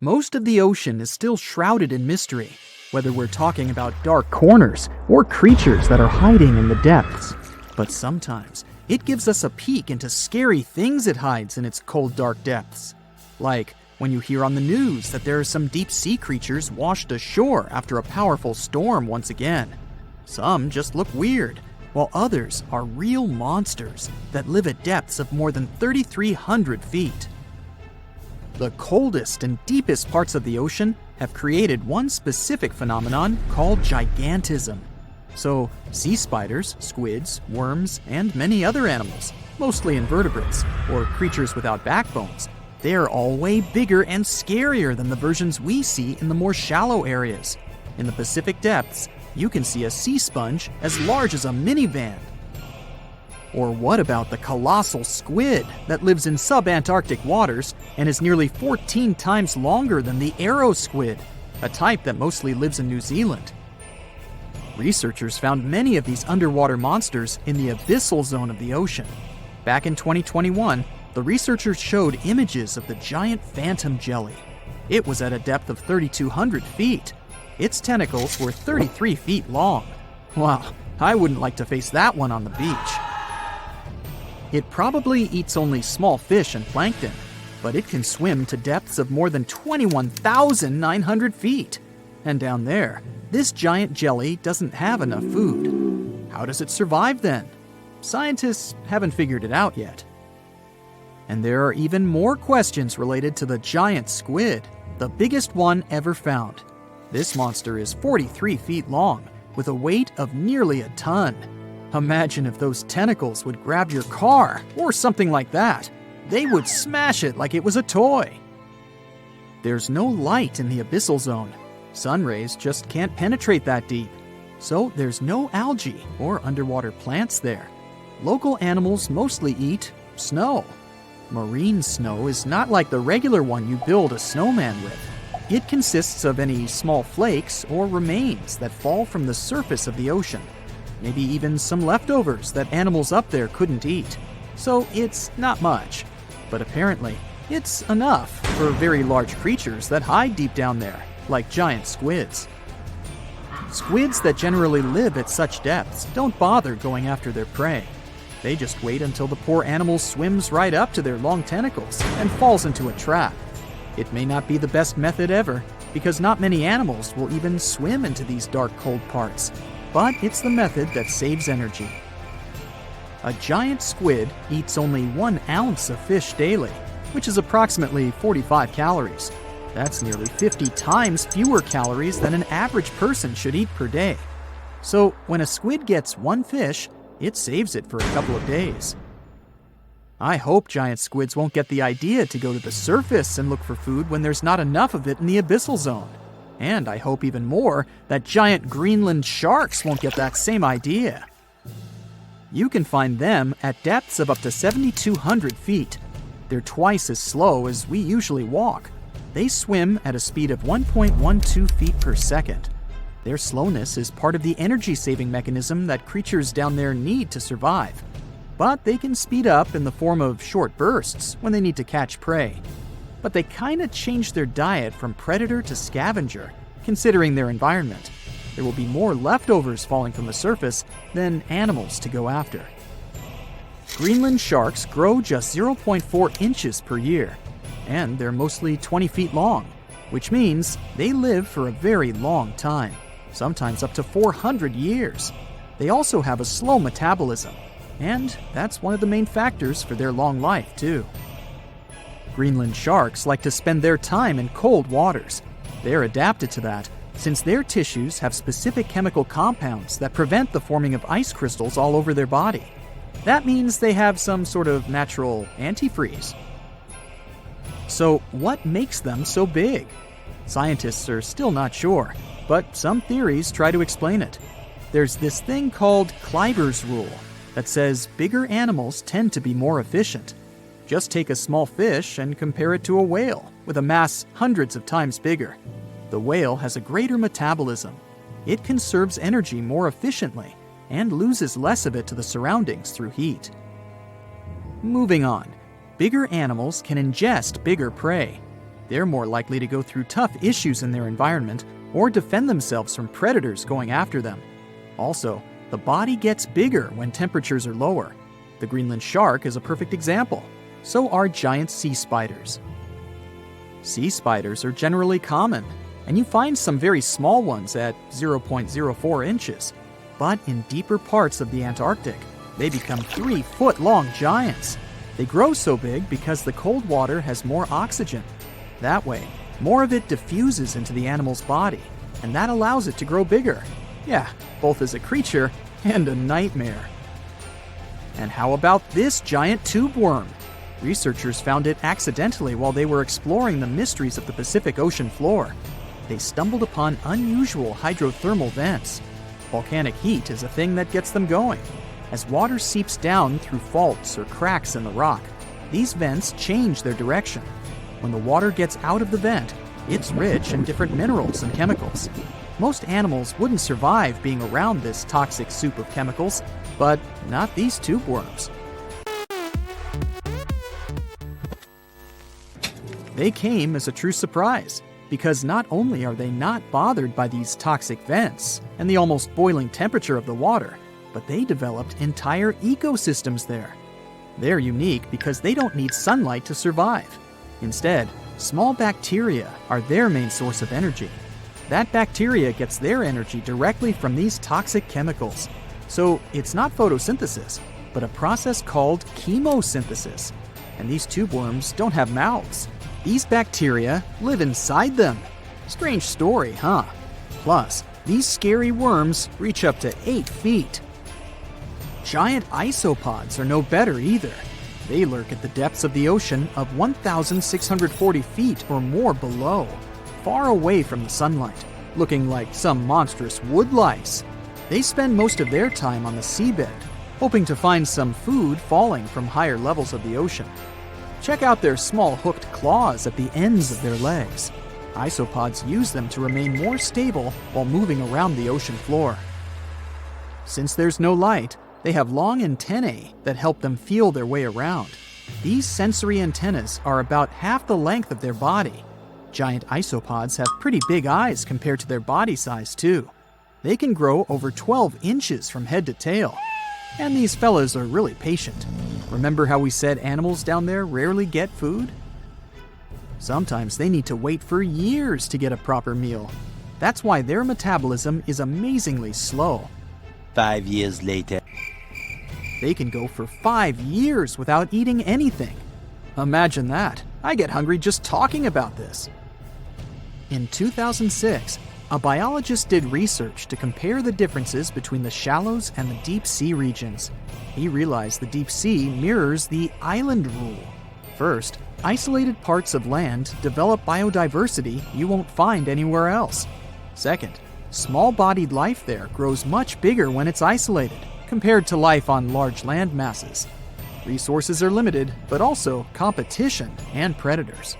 Most of the ocean is still shrouded in mystery, whether we're talking about dark corners or creatures that are hiding in the depths. But sometimes, it gives us a peek into scary things it hides in its cold, dark depths. Like when you hear on the news that there are some deep-sea creatures washed ashore after a powerful storm once again. Some just look weird, while others are real monsters that live at depths of more than 3,300 feet. The coldest and deepest parts of the ocean have created one specific phenomenon called gigantism. So, sea spiders, squids, worms, and many other animals, mostly invertebrates, or creatures without backbones, they're all way bigger and scarier than the versions we see in the more shallow areas. In the Pacific depths, you can see a sea sponge as large as a minivan. Or what about the colossal squid that lives in subantarctic waters and is nearly 14 times longer than the arrow squid, a type that mostly lives in New Zealand? Researchers found many of these underwater monsters in the abyssal zone of the ocean. Back in 2021, the researchers showed images of the giant phantom jelly. It was at a depth of 3,200 feet. Its tentacles were 33 feet long. Wow, I wouldn't like to face that one on the beach. It probably eats only small fish and plankton, but it can swim to depths of more than 21,900 feet. And down there, this giant jelly doesn't have enough food. How does it survive then? Scientists haven't figured it out yet. And there are even more questions related to the giant squid, the biggest one ever found. This monster is 43 feet long, with a weight of nearly a ton. Imagine if those tentacles would grab your car, or something like that. They would smash it like it was a toy. There's no light in the abyssal zone. Sun rays just can't penetrate that deep. So there's no algae or underwater plants there. Local animals mostly eat snow. Marine snow is not like the regular one you build a snowman with. It consists of any small flakes or remains that fall from the surface of the ocean. Maybe even some leftovers that animals up there couldn't eat. So it's not much. But apparently, it's enough for very large creatures that hide deep down there, like giant squids. Squids that generally live at such depths don't bother going after their prey. They just wait until the poor animal swims right up to their long tentacles and falls into a trap. It may not be the best method ever, because not many animals will even swim into these dark, cold parts. But it's the method that saves energy. A giant squid eats only 1 ounce of fish daily, which is approximately 45 calories. That's nearly 50 times fewer calories than an average person should eat per day. So when a squid gets 1 fish, it saves it for a couple of days. I hope giant squids won't get the idea to go to the surface and look for food when there's not enough of it in the abyssal zone. And I hope even more that giant Greenland sharks won't get that same idea. You can find them at depths of up to 7,200 feet. They're twice as slow as we usually walk. They swim at a speed of 1.12 feet per second. Their slowness is part of the energy-saving mechanism that creatures down there need to survive. But they can speed up in the form of short bursts when they need to catch prey. But they kinda change their diet from predator to scavenger, considering their environment. There will be more leftovers falling from the surface than animals to go after. Greenland sharks grow just 0.4 inches per year, and they're mostly 20 feet long, which means they live for a very long time, sometimes up to 400 years. They also have a slow metabolism, and that's one of the main factors for their long life, too. Greenland sharks like to spend their time in cold waters. They're adapted to that, since their tissues have specific chemical compounds that prevent the forming of ice crystals all over their body. That means they have some sort of natural antifreeze. So what makes them so big? Scientists are still not sure, but some theories try to explain it. There's this thing called Kleiber's rule that says bigger animals tend to be more efficient. Just take a small fish and compare it to a whale with a mass hundreds of times bigger. The whale has a greater metabolism. It conserves energy more efficiently and loses less of it to the surroundings through heat. Moving on, bigger animals can ingest bigger prey. They're more likely to go through tough issues in their environment or defend themselves from predators going after them. Also, the body gets bigger when temperatures are lower. The Greenland shark is a perfect example. So are giant sea spiders. Sea spiders are generally common, and you find some very small ones at 0.04 inches. But in deeper parts of the Antarctic, they become 3-foot-long giants. They grow so big because the cold water has more oxygen. That way, more of it diffuses into the animal's body, and that allows it to grow bigger. Yeah, both as a creature and a nightmare. And how about this giant tube worm? Researchers found it accidentally while they were exploring the mysteries of the Pacific Ocean floor. They stumbled upon unusual hydrothermal vents. Volcanic heat is a thing that gets them going. As water seeps down through faults or cracks in the rock, these vents change their direction. When the water gets out of the vent, it's rich in different minerals and chemicals. Most animals wouldn't survive being around this toxic soup of chemicals, but not these tube worms. They came as a true surprise, because not only are they not bothered by these toxic vents and the almost boiling temperature of the water, but they developed entire ecosystems there. They're unique because they don't need sunlight to survive. Instead, small bacteria are their main source of energy. That bacteria gets their energy directly from these toxic chemicals. So it's not photosynthesis, but a process called chemosynthesis. And these tube worms don't have mouths. These bacteria live inside them. Strange story, huh? Plus, these scary worms reach up to 8 feet. Giant isopods are no better either. They lurk at the depths of the ocean of 1,640 feet or more below, far away from the sunlight, looking like some monstrous wood lice. They spend most of their time on the seabed, hoping to find some food falling from higher levels of the ocean. Check out their small hooked claws at the ends of their legs. Isopods use them to remain more stable while moving around the ocean floor. Since there's no light, they have long antennae that help them feel their way around. These sensory antennas are about half the length of their body. Giant isopods have pretty big eyes compared to their body size, too. They can grow over 12 inches from head to tail. And these fellas are really patient. Remember how we said animals down there rarely get food? Sometimes they need to wait for years to get a proper meal. That's why their metabolism is amazingly slow. 5 years later. They can go for 5 years without eating anything. Imagine that. I get hungry just talking about this. In 2006, a biologist did research to compare the differences between the shallows and the deep sea regions. He realized the deep sea mirrors the island rule. First, isolated parts of land develop biodiversity you won't find anywhere else. Second, small-bodied life there grows much bigger when it's isolated, compared to life on large land masses. Resources are limited, but also competition and predators.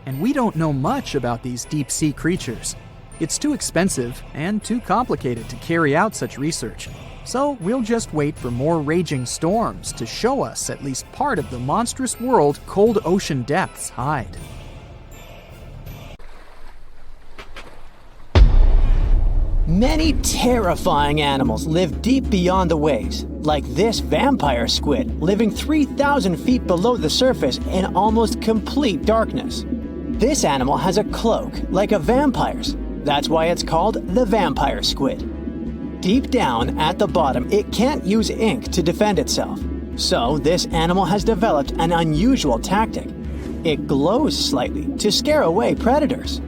And we don't know much about these deep-sea creatures. It's too expensive and too complicated to carry out such research. So we'll just wait for more raging storms to show us at least part of the monstrous world cold ocean depths hide. Many terrifying animals live deep beyond the waves, like this vampire squid living 3,000 feet below the surface in almost complete darkness. This animal has a cloak, like a vampire's. That's why it's called the vampire squid. Deep down at the bottom, it can't use ink to defend itself. So this animal has developed an unusual tactic. It glows slightly to scare away predators.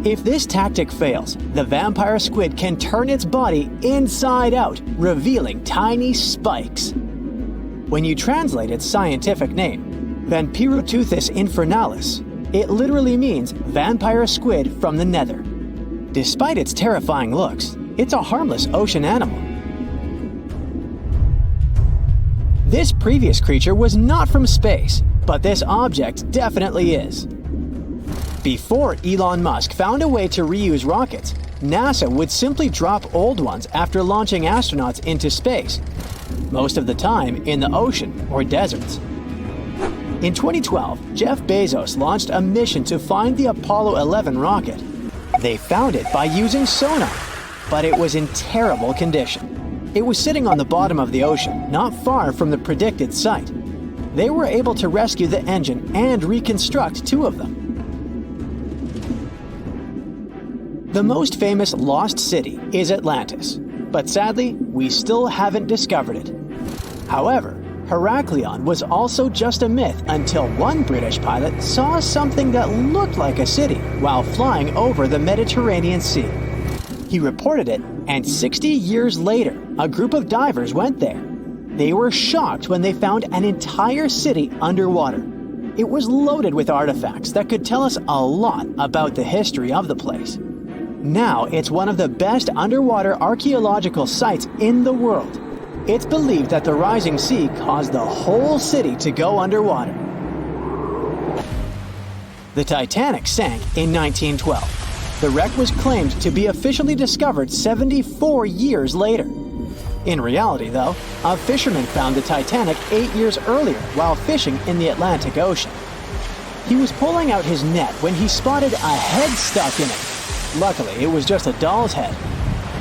If this tactic fails, the vampire squid can turn its body inside out, revealing tiny spikes. When you translate its scientific name, Vampiroteuthis infernalis, it literally means vampire squid from the nether. Despite its terrifying looks, it's a harmless ocean animal. This previous creature was not from space, but this object definitely is. Before Elon Musk found a way to reuse rockets, NASA would simply drop old ones after launching astronauts into space, most of the time in the ocean or deserts. In 2012, Jeff Bezos launched a mission to find the Apollo 11 rocket. They found it by using sonar, but it was in terrible condition. It was sitting on the bottom of the ocean, not far from the predicted site. They were able to rescue the engine and reconstruct 2 of them. The most famous lost city is Atlantis, but sadly, we still haven't discovered it. However, Heraklion was also just a myth until one British pilot saw something that looked like a city while flying over the Mediterranean Sea. He reported it, and 60 years later, a group of divers went there. They were shocked when they found an entire city underwater. It was loaded with artifacts that could tell us a lot about the history of the place. Now it's one of the best underwater archaeological sites in the world. It's believed that the rising sea caused the whole city to go underwater. The Titanic sank in 1912. The wreck was claimed to be officially discovered 74 years later. In reality, though, a fisherman found the Titanic 8 years earlier while fishing in the Atlantic Ocean. He was pulling out his net when he spotted a head stuck in it. Luckily, it was just a doll's head.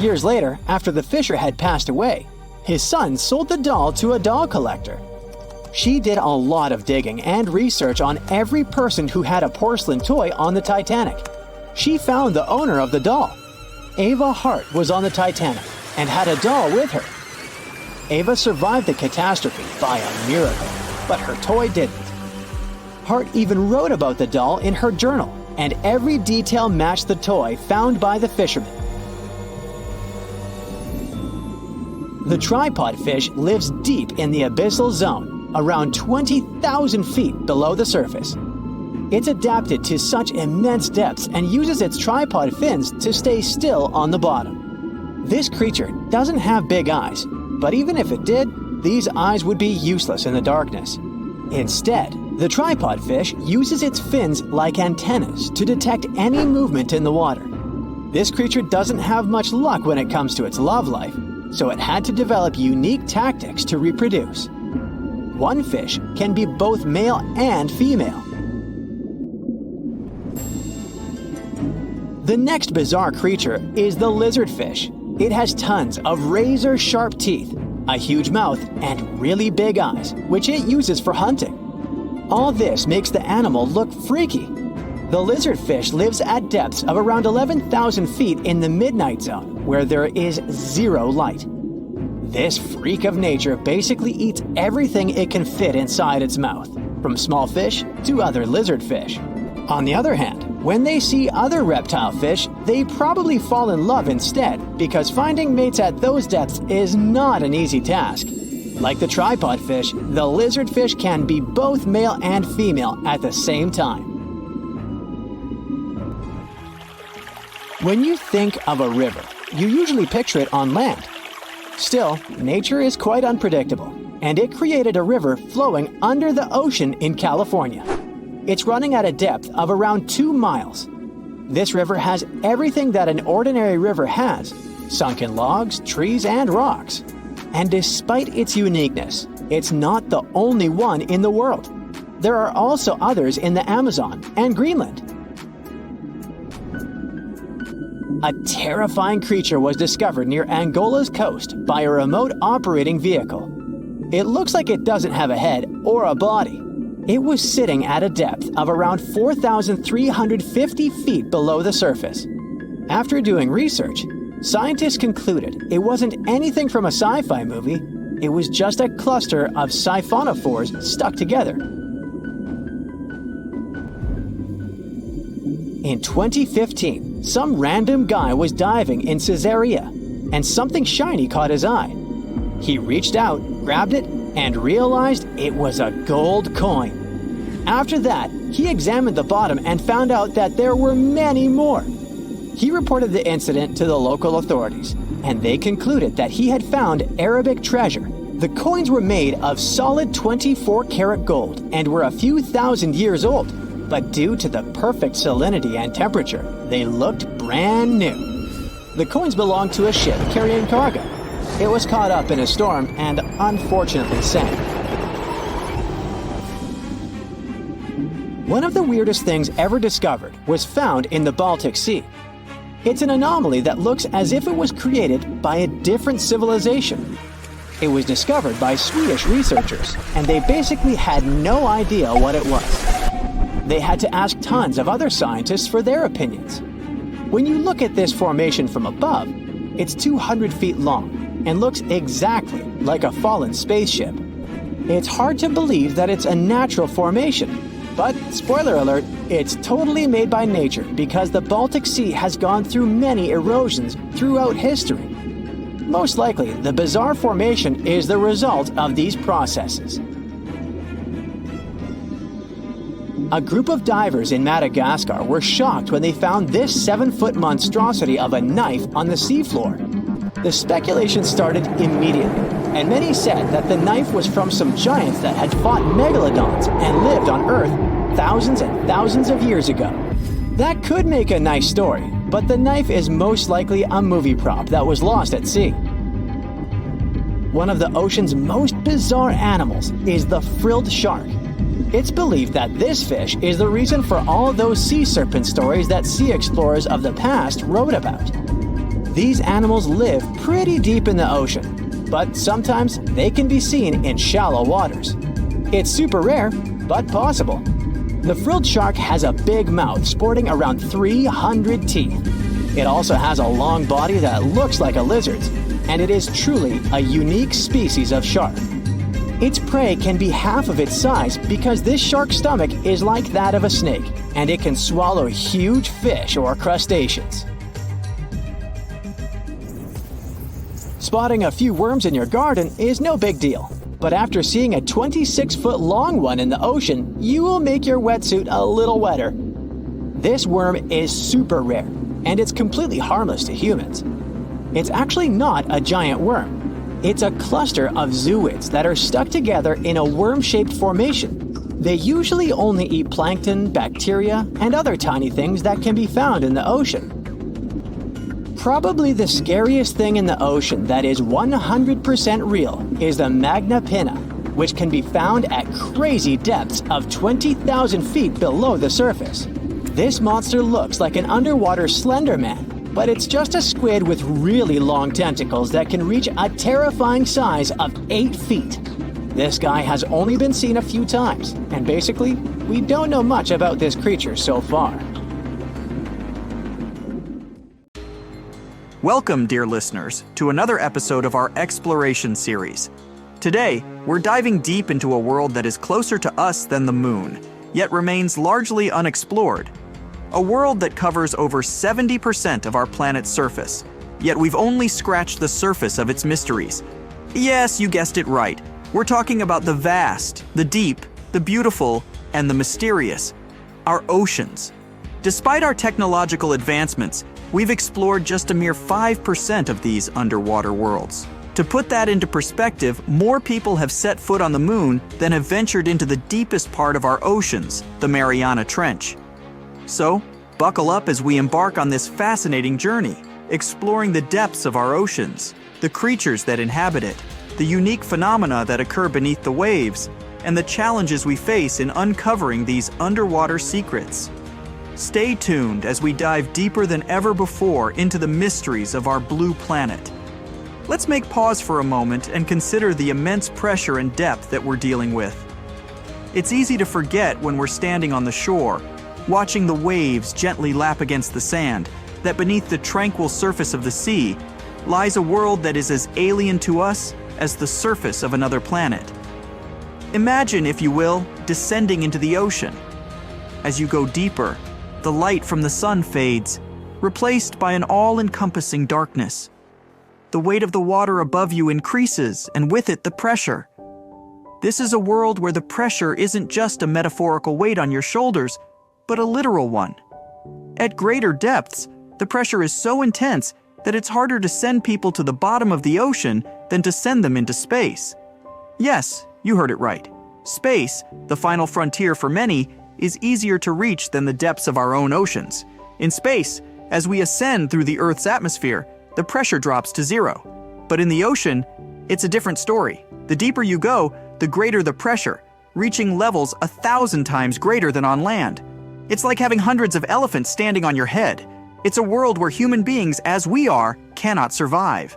Years later, after the fisher had passed away, his son sold the doll to a doll collector. She did a lot of digging and research on every person who had a porcelain toy on the Titanic. She found the owner of the doll. Ava Hart was on the Titanic and had a doll with her. Ava survived the catastrophe by a miracle, but her toy didn't. Hart even wrote about the doll in her journal, and every detail matched the toy found by the fisherman. The tripod fish lives deep in the abyssal zone, around 20,000 feet below the surface. It's adapted to such immense depths and uses its tripod fins to stay still on the bottom. This creature doesn't have big eyes, but even if it did, these eyes would be useless in the darkness. Instead, the tripod fish uses its fins like antennas to detect any movement in the water. This creature doesn't have much luck when it comes to its love life, so it had to develop unique tactics to reproduce. One fish can be both male and female. The next bizarre creature is the lizardfish. It has tons of razor-sharp teeth, a huge mouth, and really big eyes, which it uses for hunting. All this makes the animal look freaky. The lizardfish lives at depths of around 11,000 feet in the midnight zone, where there is zero light. This freak of nature basically eats everything it can fit inside its mouth, from small fish to other lizardfish. On the other hand, when they see other reptile fish, they probably fall in love instead, because finding mates at those depths is not an easy task. Like the tripod fish, the lizardfish can be both male and female at the same time. When you think of a river, you usually picture it on land. Still, nature is quite unpredictable, and it created a river flowing under the ocean in California. It's running at a depth of around 2 miles. This river has everything that an ordinary river has: sunken logs, trees, and rocks. And despite its uniqueness, it's not the only one in the world. There are also others in the Amazon and Greenland. A terrifying creature was discovered near Angola's coast by a remote operating vehicle. It looks like it doesn't have a head or a body. It was sitting at a depth of around 4,350 feet below the surface. After doing research, scientists concluded it wasn't anything from a sci-fi movie. It was just a cluster of siphonophores stuck together. In 2015, some random guy was diving in Caesarea, and something shiny caught his eye. He reached out, grabbed it, and realized it was a gold coin. After that, he examined the bottom and found out that there were many more. He reported the incident to the local authorities, and they concluded that he had found Arabic treasure. The coins were made of solid 24-karat gold and were a few thousand years old, but due to the perfect salinity and temperature, they looked brand new. The coins belonged to a ship carrying cargo. It was caught up in a storm and unfortunately sank. One of the weirdest things ever discovered was found in the Baltic Sea. It's an anomaly that looks as if it was created by a different civilization. It was discovered by Swedish researchers, and they basically had no idea what it was. They had to ask tons of other scientists for their opinions. When you look at this formation from above, it's 200 feet long and looks exactly like a fallen spaceship. It's hard to believe that it's a natural formation, but spoiler alert, it's totally made by nature because the Baltic Sea has gone through many erosions throughout history. Most likely, the bizarre formation is the result of these processes. A group of divers in Madagascar were shocked when they found this 7-foot monstrosity of a knife on the seafloor. The speculation started immediately, and many said that the knife was from some giants that had fought megalodons and lived on Earth thousands and thousands of years ago. That could make a nice story, but the knife is most likely a movie prop that was lost at sea. One of the ocean's most bizarre animals is the frilled shark. It's believed that this fish is the reason for all those sea serpent stories that sea explorers of the past wrote about. These animals live pretty deep in the ocean, but sometimes they can be seen in shallow waters. It's super rare, but possible. The frilled shark has a big mouth sporting around 300 teeth. It also has a long body that looks like a lizard's, and it is truly a unique species of shark. Its prey can be half of its size because this shark's stomach is like that of a snake, and it can swallow huge fish or crustaceans. Spotting a few worms in your garden is no big deal, but after seeing a 26-foot long one in the ocean, you will make your wetsuit a little wetter. This worm is super rare, and it's completely harmless to humans. It's actually not a giant worm. It's a cluster of zooids that are stuck together in a worm-shaped formation. They usually only eat plankton, bacteria, and other tiny things that can be found in the ocean. Probably the scariest thing in the ocean that is 100% real is the magna pinna, which can be found at crazy depths of 20,000 feet below the surface. This monster looks like an underwater Slender Man, but it's just a squid with really long tentacles that can reach a terrifying size of 8 feet. This guy has only been seen a few times, and basically, we don't know much about this creature so far. Welcome, dear listeners, to another episode of our exploration series. Today, we're diving deep into a world that is closer to us than the moon, yet remains largely unexplored. A world that covers over 70% of our planet's surface, yet we've only scratched the surface of its mysteries. Yes, you guessed it right. We're talking about the vast, the deep, the beautiful, and the mysterious, our oceans. Despite our technological advancements, we've explored just a mere 5% of these underwater worlds. To put that into perspective, more people have set foot on the moon than have ventured into the deepest part of our oceans, the Mariana Trench. So, buckle up as we embark on this fascinating journey, exploring the depths of our oceans, the creatures that inhabit it, the unique phenomena that occur beneath the waves, and the challenges we face in uncovering these underwater secrets. Stay tuned as we dive deeper than ever before into the mysteries of our blue planet. Let's make pause for a moment and consider the immense pressure and depth that we're dealing with. It's easy to forget when we're standing on the shore, watching the waves gently lap against the sand, that beneath the tranquil surface of the sea lies a world that is as alien to us as the surface of another planet. Imagine, if you will, descending into the ocean. As you go deeper, the light from the sun fades, replaced by an all-encompassing darkness. The weight of the water above you increases, and with it the pressure. This is a world where the pressure isn't just a metaphorical weight on your shoulders, but a literal one. At greater depths, the pressure is so intense that it's harder to send people to the bottom of the ocean than to send them into space. Yes, you heard it right. Space, the final frontier for many, is easier to reach than the depths of our own oceans. In space, as we ascend through the Earth's atmosphere, the pressure drops to zero. But in the ocean, it's a different story. The deeper you go, the greater the pressure, reaching levels 1,000 times greater than on land. It's like having hundreds of elephants standing on your head. It's a world where human beings, as we are, cannot survive.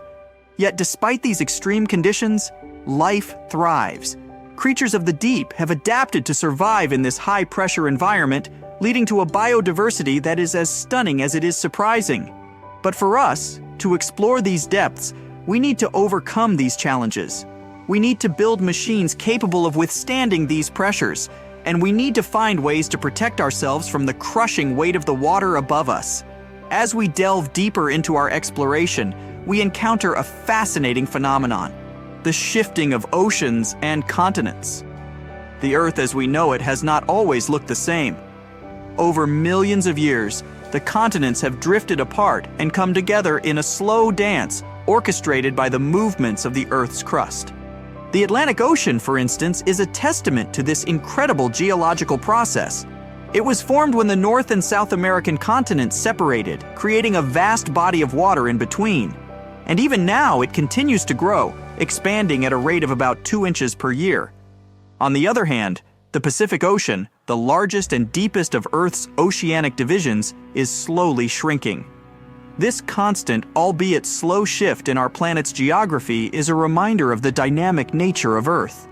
Yet despite these extreme conditions, life thrives. Creatures of the deep have adapted to survive in this high-pressure environment, leading to a biodiversity that is as stunning as it is surprising. But for us, to explore these depths, we need to overcome these challenges. We need to build machines capable of withstanding these pressures, and we need to find ways to protect ourselves from the crushing weight of the water above us. As we delve deeper into our exploration, we encounter a fascinating phenomenon: the shifting of oceans and continents. The Earth as we know it has not always looked the same. Over millions of years, the continents have drifted apart and come together in a slow dance orchestrated by the movements of the Earth's crust. The Atlantic Ocean, for instance, is a testament to this incredible geological process. It was formed when the North and South American continents separated, creating a vast body of water in between. And even now, it continues to grow, expanding at a rate of about 2 inches per year. On the other hand, the Pacific Ocean, the largest and deepest of Earth's oceanic divisions, is slowly shrinking. This constant, albeit slow shift in our planet's geography is a reminder of the dynamic nature of Earth.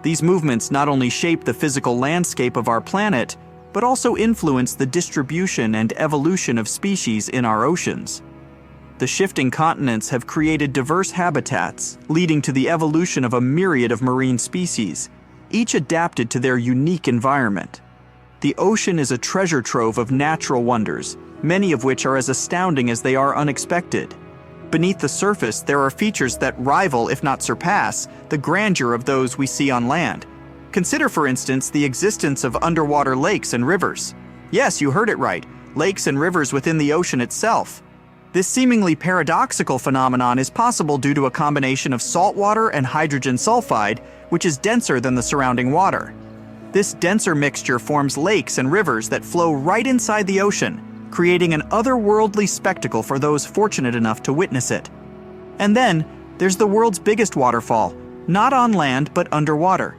These movements not only shape the physical landscape of our planet, but also influence the distribution and evolution of species in our oceans. The shifting continents have created diverse habitats, leading to the evolution of a myriad of marine species, each adapted to their unique environment. The ocean is a treasure trove of natural wonders, many of which are as astounding as they are unexpected. Beneath the surface, there are features that rival, if not surpass, the grandeur of those we see on land. Consider, for instance, the existence of underwater lakes and rivers. Yes, you heard it right, lakes and rivers within the ocean itself. This seemingly paradoxical phenomenon is possible due to a combination of salt water and hydrogen sulfide, which is denser than the surrounding water. This denser mixture forms lakes and rivers that flow right inside the ocean, creating an otherworldly spectacle for those fortunate enough to witness it. And then, there's the world's biggest waterfall, not on land but underwater.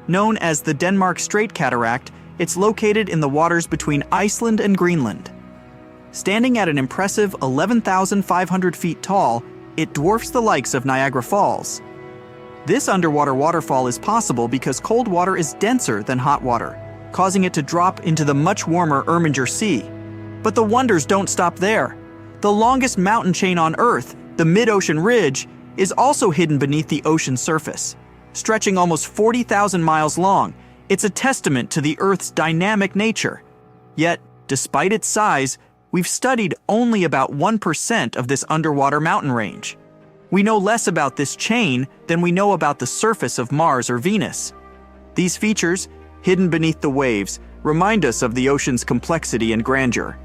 Known as the Denmark Strait Cataract, it's located in the waters between Iceland and Greenland. Standing at an impressive 11,500 feet tall, it dwarfs the likes of Niagara Falls. This underwater waterfall is possible because cold water is denser than hot water, causing it to drop into the much warmer Erminger Sea. But the wonders don't stop there. The longest mountain chain on Earth, the Mid-Ocean Ridge, is also hidden beneath the ocean's surface. Stretching almost 40,000 miles long, it's a testament to the Earth's dynamic nature. Yet, despite its size, we've studied only about 1% of this underwater mountain range. We know less about this chain than we know about the surface of Mars or Venus. These features, hidden beneath the waves, remind us of the ocean's complexity and grandeur.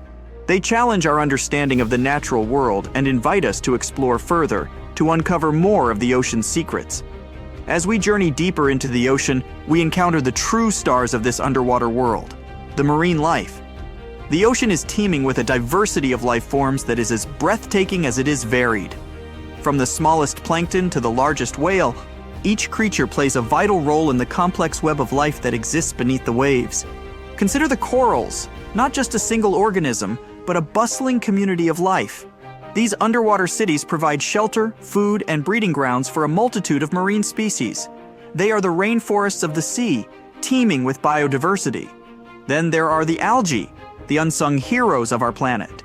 They challenge our understanding of the natural world and invite us to explore further, to uncover more of the ocean's secrets. As we journey deeper into the ocean, we encounter the true stars of this underwater world, the marine life. The ocean is teeming with a diversity of life forms that is as breathtaking as it is varied. From the smallest plankton to the largest whale, each creature plays a vital role in the complex web of life that exists beneath the waves. Consider the corals, not just a single organism, but a bustling community of life. These underwater cities provide shelter, food, and breeding grounds for a multitude of marine species. They are the rainforests of the sea, teeming with biodiversity. Then there are the algae, the unsung heroes of our planet.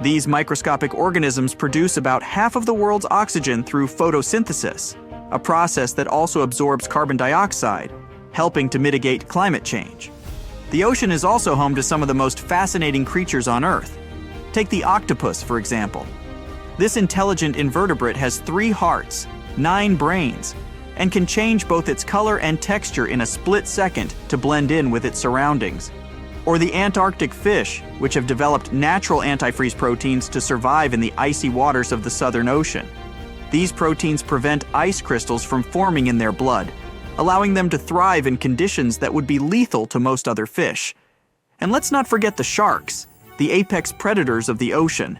These microscopic organisms produce about half of the world's oxygen through photosynthesis, a process that also absorbs carbon dioxide, helping to mitigate climate change. The ocean is also home to some of the most fascinating creatures on Earth. Take the octopus, for example. This intelligent invertebrate has 3 hearts, 9 brains, and can change both its color and texture in a split second to blend in with its surroundings. Or the Antarctic fish, which have developed natural antifreeze proteins to survive in the icy waters of the Southern Ocean. These proteins prevent ice crystals from forming in their blood, allowing them to thrive in conditions that would be lethal to most other fish. And let's not forget the sharks, the apex predators of the ocean.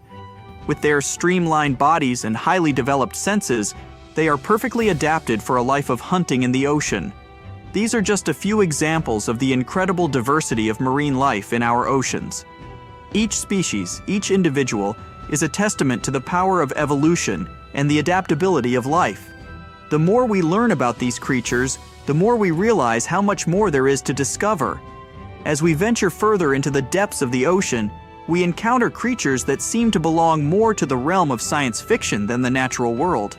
With their streamlined bodies and highly developed senses, they are perfectly adapted for a life of hunting in the ocean. These are just a few examples of the incredible diversity of marine life in our oceans. Each species, each individual, is a testament to the power of evolution and the adaptability of life. The more we learn about these creatures, the more we realize how much more there is to discover. As we venture further into the depths of the ocean, we encounter creatures that seem to belong more to the realm of science fiction than the natural world.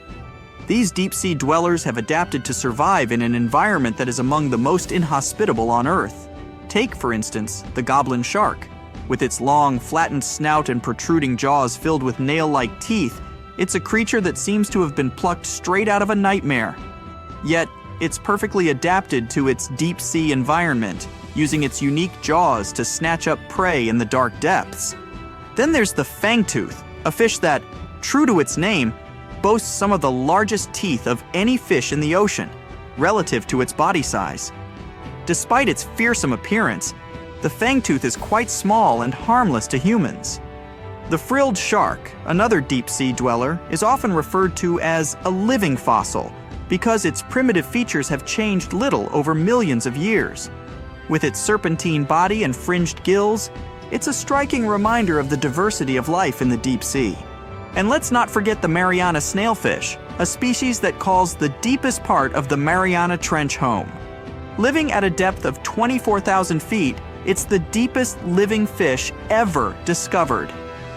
These deep-sea dwellers have adapted to survive in an environment that is among the most inhospitable on Earth. Take, for instance, the goblin shark. With its long, flattened snout and protruding jaws filled with nail-like teeth, it's a creature that seems to have been plucked straight out of a nightmare. Yet, it's perfectly adapted to its deep-sea environment, using its unique jaws to snatch up prey in the dark depths. Then there's the fangtooth, a fish that, true to its name, boasts some of the largest teeth of any fish in the ocean, relative to its body size. Despite its fearsome appearance, the fangtooth is quite small and harmless to humans. The frilled shark, another deep-sea dweller, is often referred to as a living fossil because its primitive features have changed little over millions of years. With its serpentine body and fringed gills, it's a striking reminder of the diversity of life in the deep sea. And let's not forget the Mariana snailfish, a species that calls the deepest part of the Mariana Trench home. Living at a depth of 24,000 feet, it's the deepest living fish ever discovered.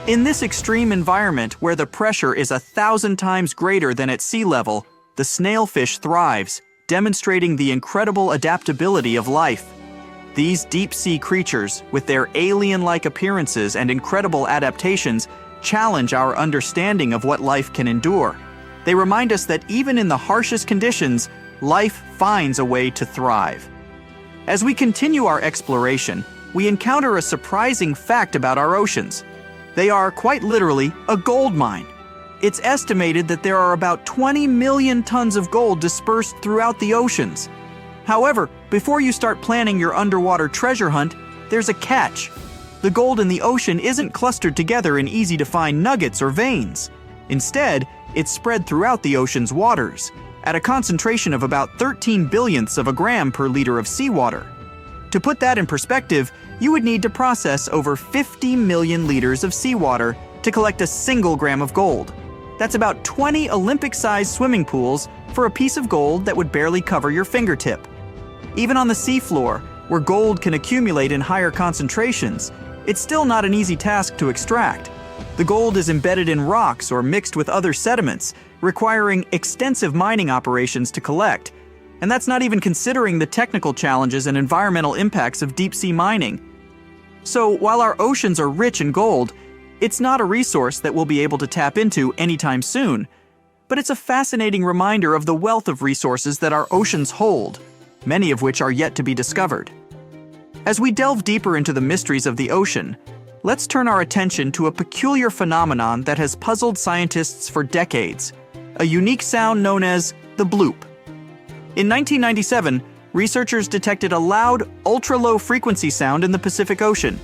In this extreme environment where the pressure is 1,000 times greater than at sea level, the snailfish thrives, demonstrating the incredible adaptability of life. These deep-sea creatures, with their alien-like appearances and incredible adaptations, challenge our understanding of what life can endure. They remind us that even in the harshest conditions, life finds a way to thrive. As we continue our exploration, we encounter a surprising fact about our oceans. They are, quite literally, a gold mine. It's estimated that there are about 20 million tons of gold dispersed throughout the oceans. However, before you start planning your underwater treasure hunt, there's a catch. The gold in the ocean isn't clustered together in easy-to-find nuggets or veins. Instead, it's spread throughout the ocean's waters, at a concentration of about 13 billionths of a gram per liter of seawater. To put that in perspective, you would need to process over 50 million liters of seawater to collect a single gram of gold. That's about 20 Olympic-sized swimming pools for a piece of gold that would barely cover your fingertip. Even on the seafloor, where gold can accumulate in higher concentrations, it's still not an easy task to extract. The gold is embedded in rocks or mixed with other sediments, requiring extensive mining operations to collect. And that's not even considering the technical challenges and environmental impacts of deep-sea mining. So while our oceans are rich in gold, it's not a resource that we'll be able to tap into anytime soon. But it's a fascinating reminder of the wealth of resources that our oceans hold, many of which are yet to be discovered. As we delve deeper into the mysteries of the ocean, let's turn our attention to a peculiar phenomenon that has puzzled scientists for decades, a unique sound known as the bloop. In 1997, researchers detected a loud, ultra-low frequency sound in the Pacific Ocean.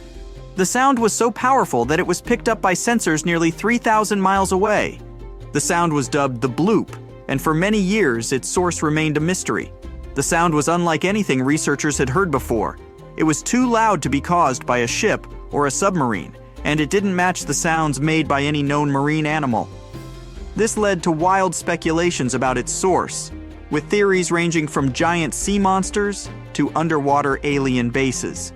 The sound was so powerful that it was picked up by sensors nearly 3,000 miles away. The sound was dubbed the bloop, and for many years its source remained a mystery. The sound was unlike anything researchers had heard before. It was too loud to be caused by a ship or a submarine, and it didn't match the sounds made by any known marine animal. This led to wild speculations about its source, with theories ranging from giant sea monsters to underwater alien bases.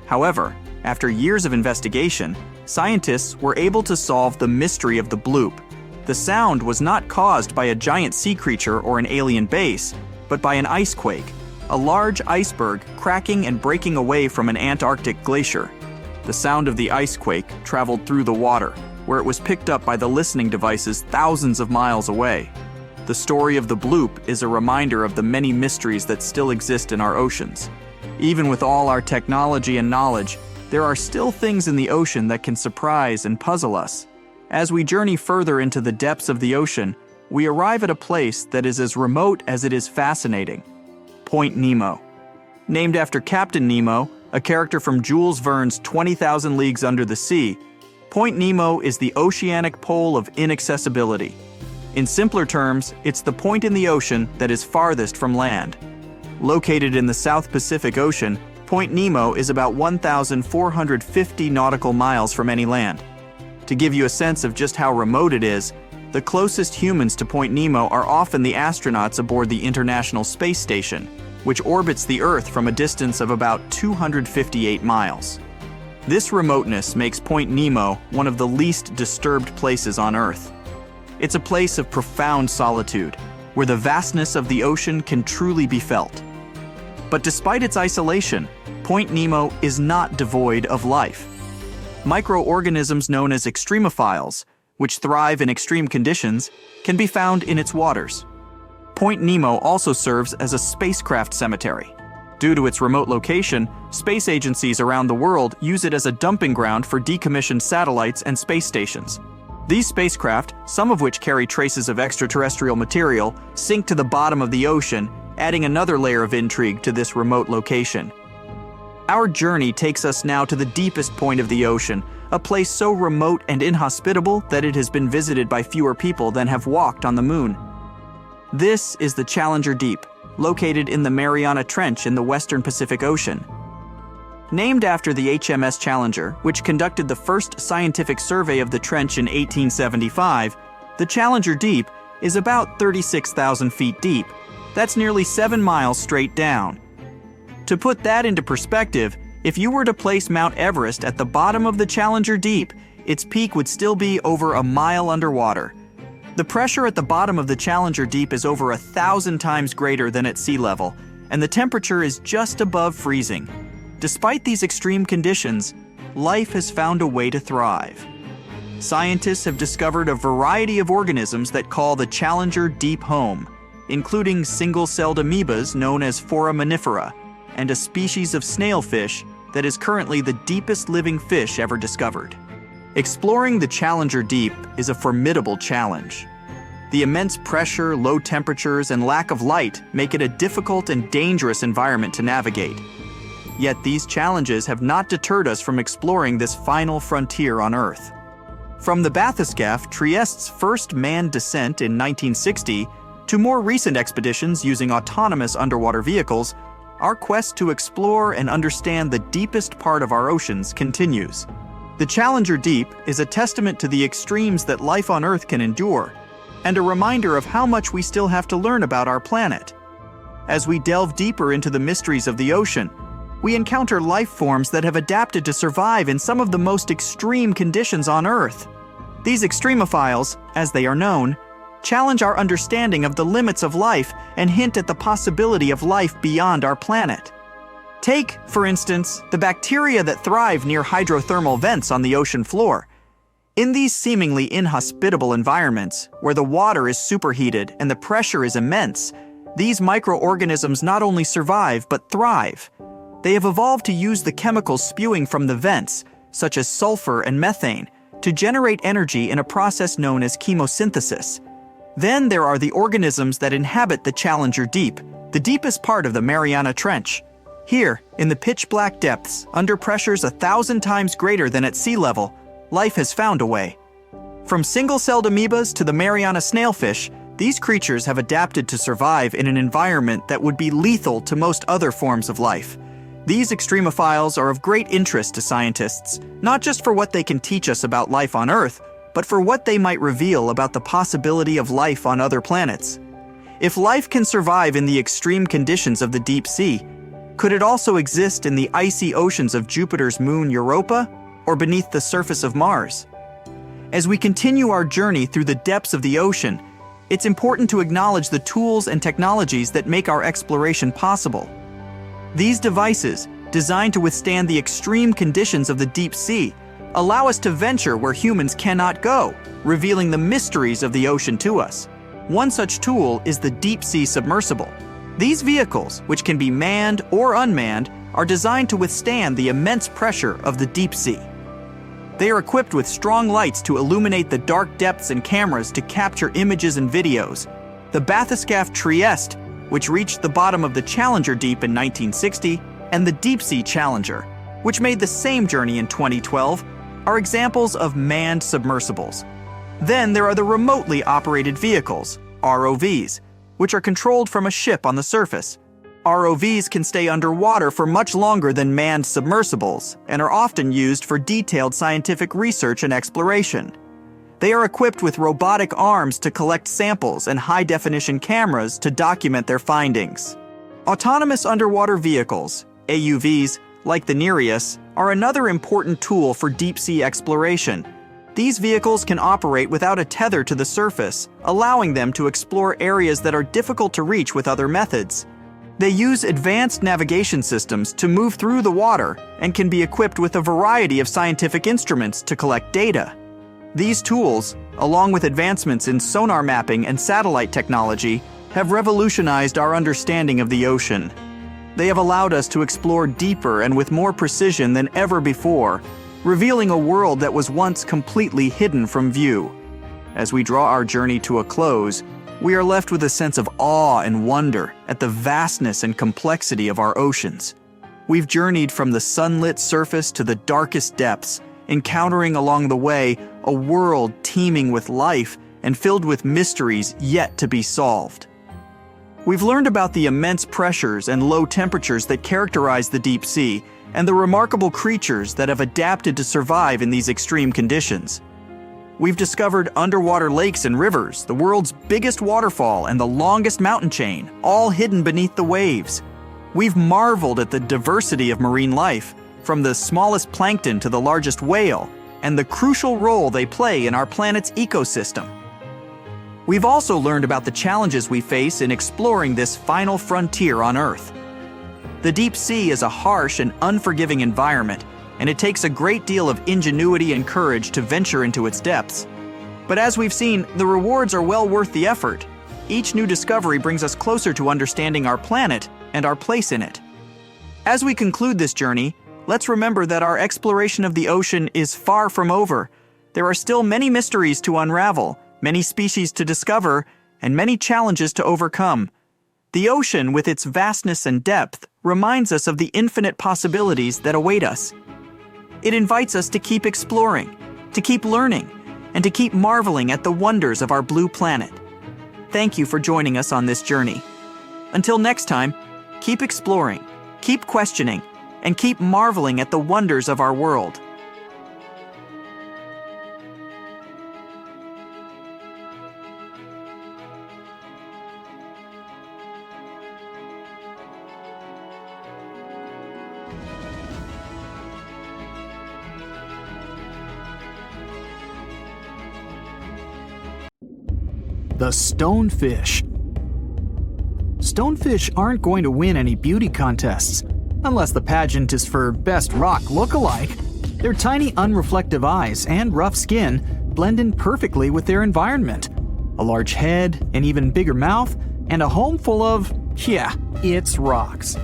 However, after years of investigation, scientists were able to solve the mystery of the bloop. The sound was not caused by a giant sea creature or an alien base, but by an ice quake, a large iceberg cracking and breaking away from an Antarctic glacier. The sound of the ice quake traveled through the water, where it was picked up by the listening devices thousands of miles away. The story of the bloop is a reminder of the many mysteries that still exist in our oceans. Even with all our technology and knowledge, there are still things in the ocean that can surprise and puzzle us. As we journey further into the depths of the ocean, we arrive at a place that is as remote as it is fascinating. Point Nemo. Named after Captain Nemo, a character from Jules Verne's 20,000 Leagues Under the Sea, Point Nemo is the oceanic pole of inaccessibility. In simpler terms, it's the point in the ocean that is farthest from land. Located in the South Pacific Ocean, Point Nemo is about 1,450 nautical miles from any land. To give you a sense of just how remote it is, the closest humans to Point Nemo are often the astronauts aboard the International Space Station, which orbits the Earth from a distance of about 258 miles. This remoteness makes Point Nemo one of the least disturbed places on Earth. It's a place of profound solitude, where the vastness of the ocean can truly be felt. But despite its isolation, Point Nemo is not devoid of life. Microorganisms known as extremophiles, which thrive in extreme conditions, can be found in its waters. Point Nemo also serves as a spacecraft cemetery. Due to its remote location, space agencies around the world use it as a dumping ground for decommissioned satellites and space stations. These spacecraft, some of which carry traces of extraterrestrial material, sink to the bottom of the ocean, adding another layer of intrigue to this remote location. Our journey takes us now to the deepest point of the ocean, a place so remote and inhospitable that it has been visited by fewer people than have walked on the moon. This is the Challenger Deep, located in the Mariana Trench in the western Pacific Ocean. Named after the HMS Challenger, which conducted the first scientific survey of the trench in 1875, the Challenger Deep is about 36,000 feet deep. That's nearly 7 miles straight down. To put that into perspective, if you were to place Mount Everest at the bottom of the Challenger Deep, its peak would still be over a mile underwater. The pressure at the bottom of the Challenger Deep is over 1,000 times greater than at sea level, and the temperature is just above freezing. Despite these extreme conditions, life has found a way to thrive. Scientists have discovered a variety of organisms that call the Challenger Deep home, including single-celled amoebas known as foraminifera, and a species of snailfish that is currently the deepest living fish ever discovered. Exploring the Challenger Deep is a formidable challenge. The immense pressure, low temperatures, and lack of light make it a difficult and dangerous environment to navigate. Yet these challenges have not deterred us from exploring this final frontier on Earth. From the bathyscaphe Trieste's first manned descent in 1960 to more recent expeditions using autonomous underwater vehicles, our quest to explore and understand the deepest part of our oceans continues. The Challenger Deep is a testament to the extremes that life on Earth can endure, and a reminder of how much we still have to learn about our planet. As we delve deeper into the mysteries of the ocean, we encounter life forms that have adapted to survive in some of the most extreme conditions on Earth. These extremophiles, as they are known, challenge our understanding of the limits of life and hint at the possibility of life beyond our planet. Take, for instance, the bacteria that thrive near hydrothermal vents on the ocean floor. In these seemingly inhospitable environments, where the water is superheated and the pressure is immense, these microorganisms not only survive but thrive. They have evolved to use the chemicals spewing from the vents, such as sulfur and methane, to generate energy in a process known as chemosynthesis. Then there are the organisms that inhabit the Challenger Deep, the deepest part of the Mariana Trench. Here, in the pitch-black depths, under pressures 1,000 times greater than at sea level, life has found a way. From single-celled amoebas to the Mariana snailfish, these creatures have adapted to survive in an environment that would be lethal to most other forms of life. These extremophiles are of great interest to scientists, not just for what they can teach us about life on Earth, but for what they might reveal about the possibility of life on other planets. If life can survive in the extreme conditions of the deep sea, could it also exist in the icy oceans of Jupiter's moon Europa, or beneath the surface of Mars? As we continue our journey through the depths of the ocean, it's important to acknowledge the tools and technologies that make our exploration possible. These devices, designed to withstand the extreme conditions of the deep sea, allow us to venture where humans cannot go, revealing the mysteries of the ocean to us. One such tool is the deep-sea submersible. These vehicles, which can be manned or unmanned, are designed to withstand the immense pressure of the deep sea. They are equipped with strong lights to illuminate the dark depths and cameras to capture images and videos. The bathyscaphe Trieste, which reached the bottom of the Challenger Deep in 1960, and the Deep-Sea Challenger, which made the same journey in 2012, are examples of manned submersibles. Then there are the remotely operated vehicles, ROVs, which are controlled from a ship on the surface. ROVs can stay underwater for much longer than manned submersibles and are often used for detailed scientific research and exploration. They are equipped with robotic arms to collect samples and high-definition cameras to document their findings. Autonomous underwater vehicles, AUVs, like the Nereus, are another important tool for deep-sea exploration. These vehicles can operate without a tether to the surface, allowing them to explore areas that are difficult to reach with other methods. They use advanced navigation systems to move through the water and can be equipped with a variety of scientific instruments to collect data. These tools, along with advancements in sonar mapping and satellite technology, have revolutionized our understanding of the ocean. They have allowed us to explore deeper and with more precision than ever before, revealing a world that was once completely hidden from view. As we draw our journey to a close, we are left with a sense of awe and wonder at the vastness and complexity of our oceans. We've journeyed from the sunlit surface to the darkest depths, encountering along the way a world teeming with life and filled with mysteries yet to be solved. We've learned about the immense pressures and low temperatures that characterize the deep sea and the remarkable creatures that have adapted to survive in these extreme conditions. We've discovered underwater lakes and rivers, the world's biggest waterfall and the longest mountain chain, all hidden beneath the waves. We've marveled at the diversity of marine life, from the smallest plankton to the largest whale, and the crucial role they play in our planet's ecosystem. We've also learned about the challenges we face in exploring this final frontier on Earth. The deep sea is a harsh and unforgiving environment, and it takes a great deal of ingenuity and courage to venture into its depths. But as we've seen, the rewards are well worth the effort. Each new discovery brings us closer to understanding our planet and our place in it. As we conclude this journey, let's remember that our exploration of the ocean is far from over. There are still many mysteries to unravel, many species to discover, and many challenges to overcome. The ocean, with its vastness and depth, reminds us of the infinite possibilities that await us. It invites us to keep exploring, to keep learning, and to keep marveling at the wonders of our blue planet. Thank you for joining us on this journey. Until next time, keep exploring, keep questioning, and keep marveling at the wonders of our world. The stonefish. Stonefish aren't going to win any beauty contests, unless the pageant is for best rock look-alike. Their tiny unreflective eyes and rough skin blend in perfectly with their environment. A large head, an even bigger mouth, and a home full of, it's rocks.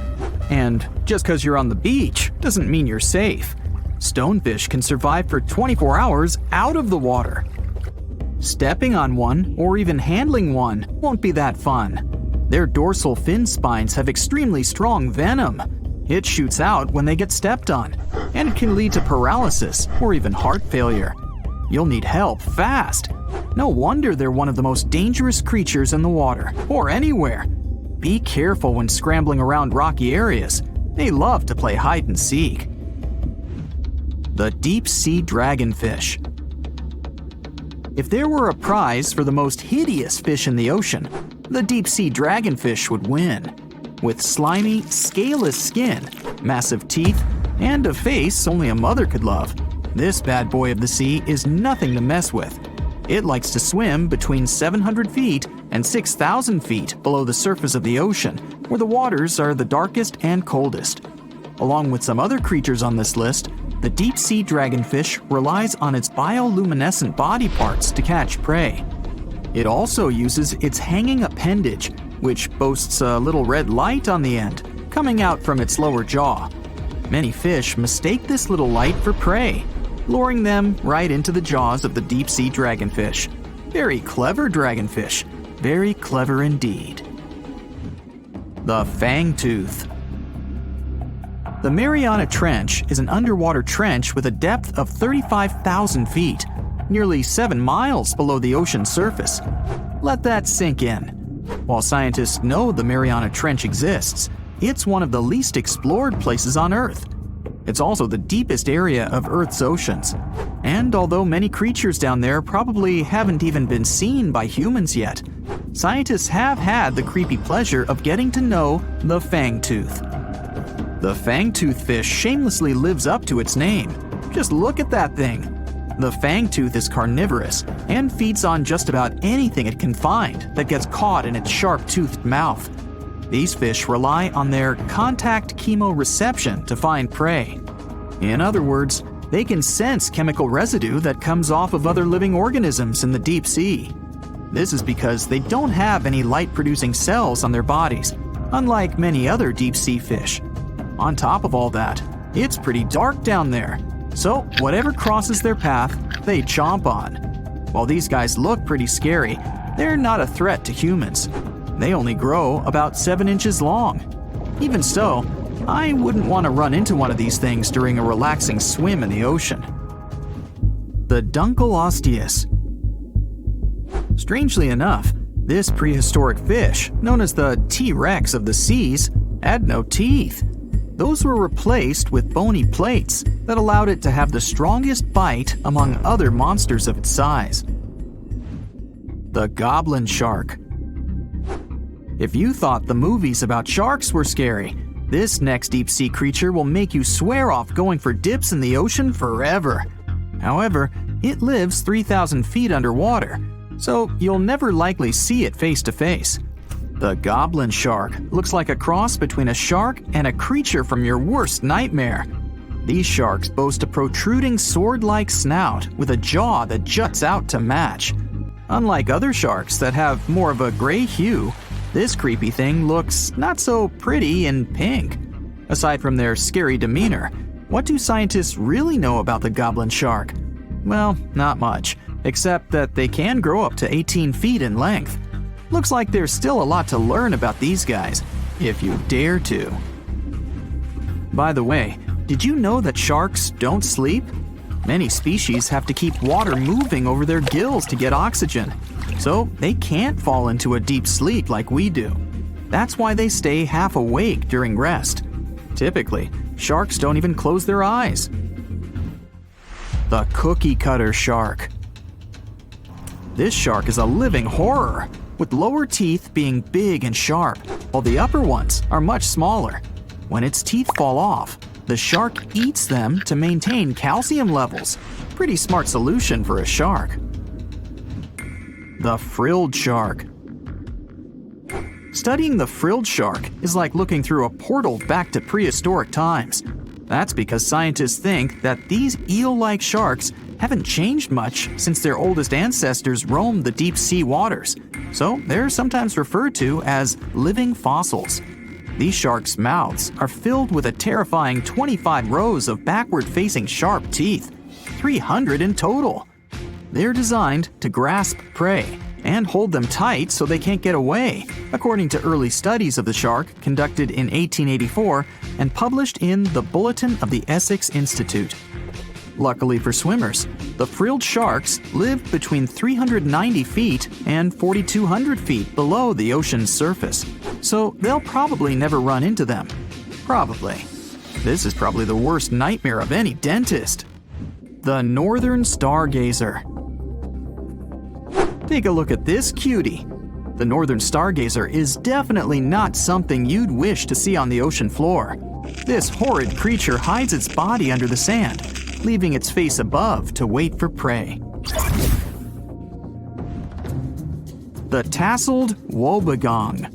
And just because you're on the beach doesn't mean you're safe. Stonefish can survive for 24 hours out of the water. Stepping on one, or even handling one, won't be that fun. Their dorsal fin spines have extremely strong venom. It shoots out when they get stepped on, and it can lead to paralysis or even heart failure. You'll need help fast. No wonder they're one of the most dangerous creatures in the water, or anywhere. Be careful when scrambling around rocky areas. They love to play hide and seek. The deep sea dragonfish. If there were a prize for the most hideous fish in the ocean, the deep-sea dragonfish would win. With slimy, scaleless skin, massive teeth, and a face only a mother could love, this bad boy of the sea is nothing to mess with. It likes to swim between 700 feet and 6,000 feet below the surface of the ocean, where the waters are the darkest and coldest. Along with some other creatures on this list, the deep-sea dragonfish relies on its bioluminescent body parts to catch prey. It also uses its hanging appendage, which boasts a little red light on the end, coming out from its lower jaw. Many fish mistake this little light for prey, luring them right into the jaws of the deep-sea dragonfish. Very clever dragonfish, very clever indeed. The fangtooth. The Mariana Trench is an underwater trench with a depth of 35,000 feet, nearly 7 miles below the ocean's surface. Let that sink in. While scientists know the Mariana Trench exists, it's one of the least explored places on Earth. It's also the deepest area of Earth's oceans. And although many creatures down there probably haven't even been seen by humans yet, scientists have had the creepy pleasure of getting to know the fangtooth. The fangtooth fish shamelessly lives up to its name. Just look at that thing. The fangtooth is carnivorous and feeds on just about anything it can find that gets caught in its sharp-toothed mouth. These fish rely on their contact chemoreception to find prey. In other words, they can sense chemical residue that comes off of other living organisms in the deep sea. This is because they don't have any light-producing cells on their bodies, unlike many other deep-sea fish. On top of all that, it's pretty dark down there, so whatever crosses their path, they chomp on. While these guys look pretty scary, they're not a threat to humans. They only grow about 7 inches long. Even so, I wouldn't want to run into one of these things during a relaxing swim in the ocean. The Dunkleosteus. Strangely enough, this prehistoric fish, known as the T-Rex of the seas, had no teeth. Those were replaced with bony plates that allowed it to have the strongest bite among other monsters of its size. The goblin shark. If you thought the movies about sharks were scary, this next deep-sea creature will make you swear off going for dips in the ocean forever. However, it lives 3,000 feet underwater, so you'll never likely see it face to face. The goblin shark looks like a cross between a shark and a creature from your worst nightmare. These sharks boast a protruding sword-like snout with a jaw that juts out to match. Unlike other sharks that have more of a gray hue, this creepy thing looks not so pretty and pink. Aside from their scary demeanor, what do scientists really know about the goblin shark? Well, not much, except that they can grow up to 18 feet in length. Looks like there's still a lot to learn about these guys, if you dare to. By the way, did you know that sharks don't sleep? Many species have to keep water moving over their gills to get oxygen, so they can't fall into a deep sleep like we do. That's why they stay half awake during rest. Typically, sharks don't even close their eyes. The cookie cutter shark. This shark is a living horror, with lower teeth being big and sharp, while the upper ones are much smaller. When its teeth fall off, the shark eats them to maintain calcium levels. Pretty smart solution for a shark. The frilled shark. Studying the frilled shark is like looking through a portal back to prehistoric times. That's because scientists think that these eel-like sharks haven't changed much since their oldest ancestors roamed the deep sea waters, so they're sometimes referred to as living fossils. These sharks' mouths are filled with a terrifying 25 rows of backward-facing sharp teeth, 300 in total. They're designed to grasp prey and hold them tight so they can't get away, according to early studies of the shark conducted in 1884 and published in the Bulletin of the Essex Institute. Luckily for swimmers, the frilled sharks live between 390 feet and 4,200 feet below the ocean's surface, so they'll probably never run into them. Probably. This is probably the worst nightmare of any dentist. The northern stargazer. Take a look at this cutie. The northern stargazer is definitely not something you'd wish to see on the ocean floor. This horrid creature hides its body under the sand, leaving its face above to wait for prey. The tasseled wobbegong.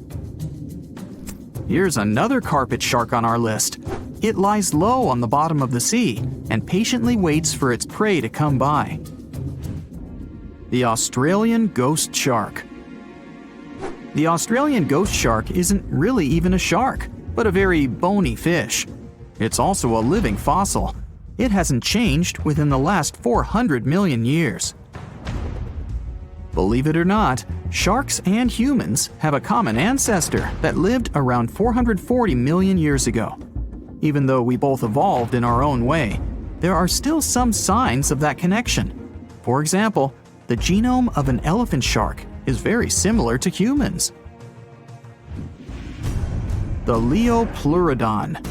Here's another carpet shark on our list. It lies low on the bottom of the sea and patiently waits for its prey to come by. The Australian ghost shark. The Australian ghost shark isn't really even a shark, but a very bony fish. It's also a living fossil. It hasn't changed within the last 400 million years. Believe it or not, sharks and humans have a common ancestor that lived around 440 million years ago. Even though we both evolved in our own way, there are still some signs of that connection. For example, the genome of an elephant shark is very similar to humans. the Leopleurodon.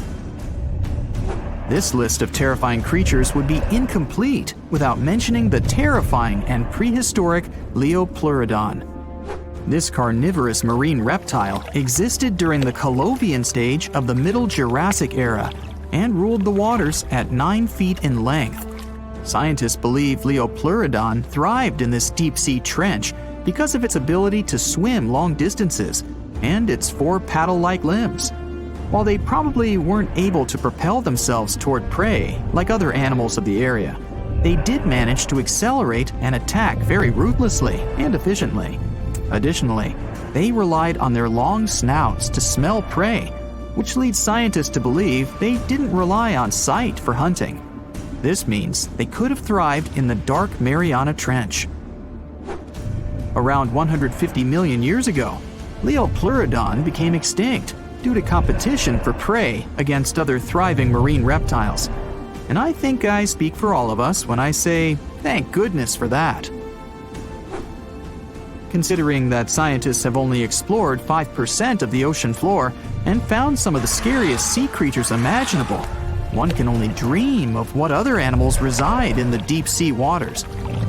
This list of terrifying creatures would be incomplete without mentioning the terrifying and prehistoric Leopleurodon. This carnivorous marine reptile existed during the Colovian stage of the Middle Jurassic era and ruled the waters at 9 feet in length. Scientists believe Leopleurodon thrived in this deep-sea trench because of its ability to swim long distances and its 4 paddle-like limbs. While they probably weren't able to propel themselves toward prey like other animals of the area, they did manage to accelerate and attack very ruthlessly and efficiently. Additionally, they relied on their long snouts to smell prey, which leads scientists to believe they didn't rely on sight for hunting. This means they could have thrived in the dark Mariana Trench. Around 150 million years ago, Leopleurodon became extinct due to competition for prey against other thriving marine reptiles. And I think I speak for all of us when I say, thank goodness for that. Considering that scientists have only explored 5% of the ocean floor and found some of the scariest sea creatures imaginable, one can only dream of what other animals reside in the deep sea waters.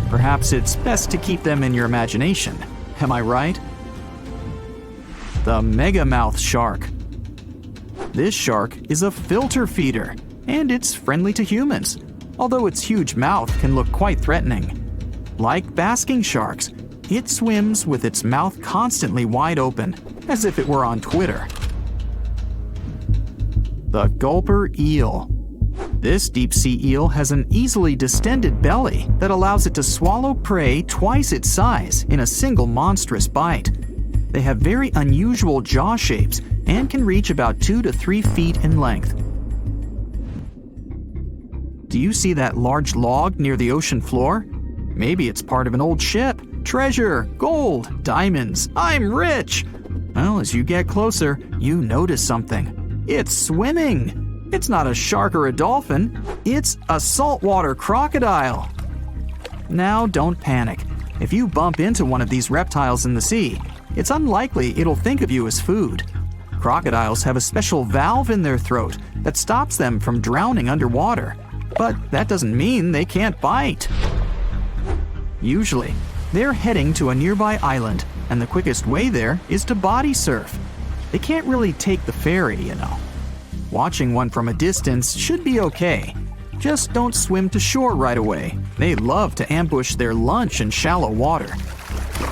Perhaps it's best to keep them in your imagination. Am I right? The megamouth shark. This shark is a filter feeder, and it's friendly to humans, although its huge mouth can look quite threatening. Like basking sharks, it swims with its mouth constantly wide open, as if it were on Twitter. The gulper eel. This deep-sea eel has an easily distended belly that allows it to swallow prey twice its size in a single monstrous bite. They have very unusual jaw shapes and can reach about 2 to 3 feet in length. Do you see that large log near the ocean floor? Maybe it's part of an old ship. Treasure, gold, diamonds, I'm rich! Well, as you get closer, you notice something. It's swimming! It's not a shark or a dolphin, it's a saltwater crocodile. Now don't panic. If you bump into one of these reptiles in the sea, it's unlikely it'll think of you as food. Crocodiles have a special valve in their throat that stops them from drowning underwater, but that doesn't mean they can't bite. Usually, they're heading to a nearby island, and the quickest way there is to body surf. They can't really take the ferry, you know. Watching one from a distance should be okay. Just don't swim to shore right away. They love to ambush their lunch in shallow water.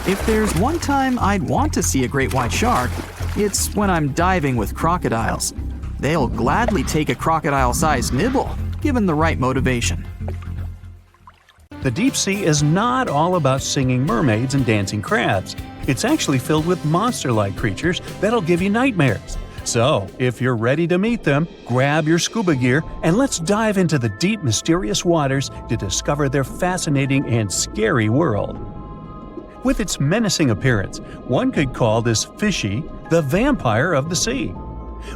If there's one time I'd want to see a great white shark, it's when I'm diving with crocodiles. They'll gladly take a crocodile-sized nibble, given the right motivation. The deep sea is not all about singing mermaids and dancing crabs. It's actually filled with monster-like creatures that'll give you nightmares. So, if you're ready to meet them, grab your scuba gear and let's dive into the deep, mysterious waters to discover their fascinating and scary world. With its menacing appearance, one could call this fishy the vampire of the sea.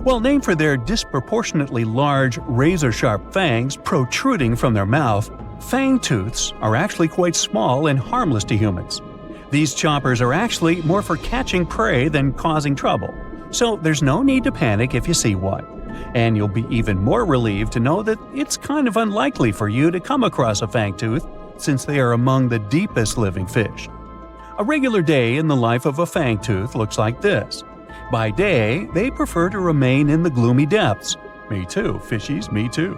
Well, named for their disproportionately large, razor-sharp fangs protruding from their mouth, fangtooths are actually quite small and harmless to humans. These choppers are actually more for catching prey than causing trouble, so there's no need to panic if you see one. And you'll be even more relieved to know that it's kind of unlikely for you to come across a fangtooth, since they are among the deepest living fish. A regular day in the life of a fangtooth looks like this. By day, they prefer to remain in the gloomy depths. Me too, fishies, me too.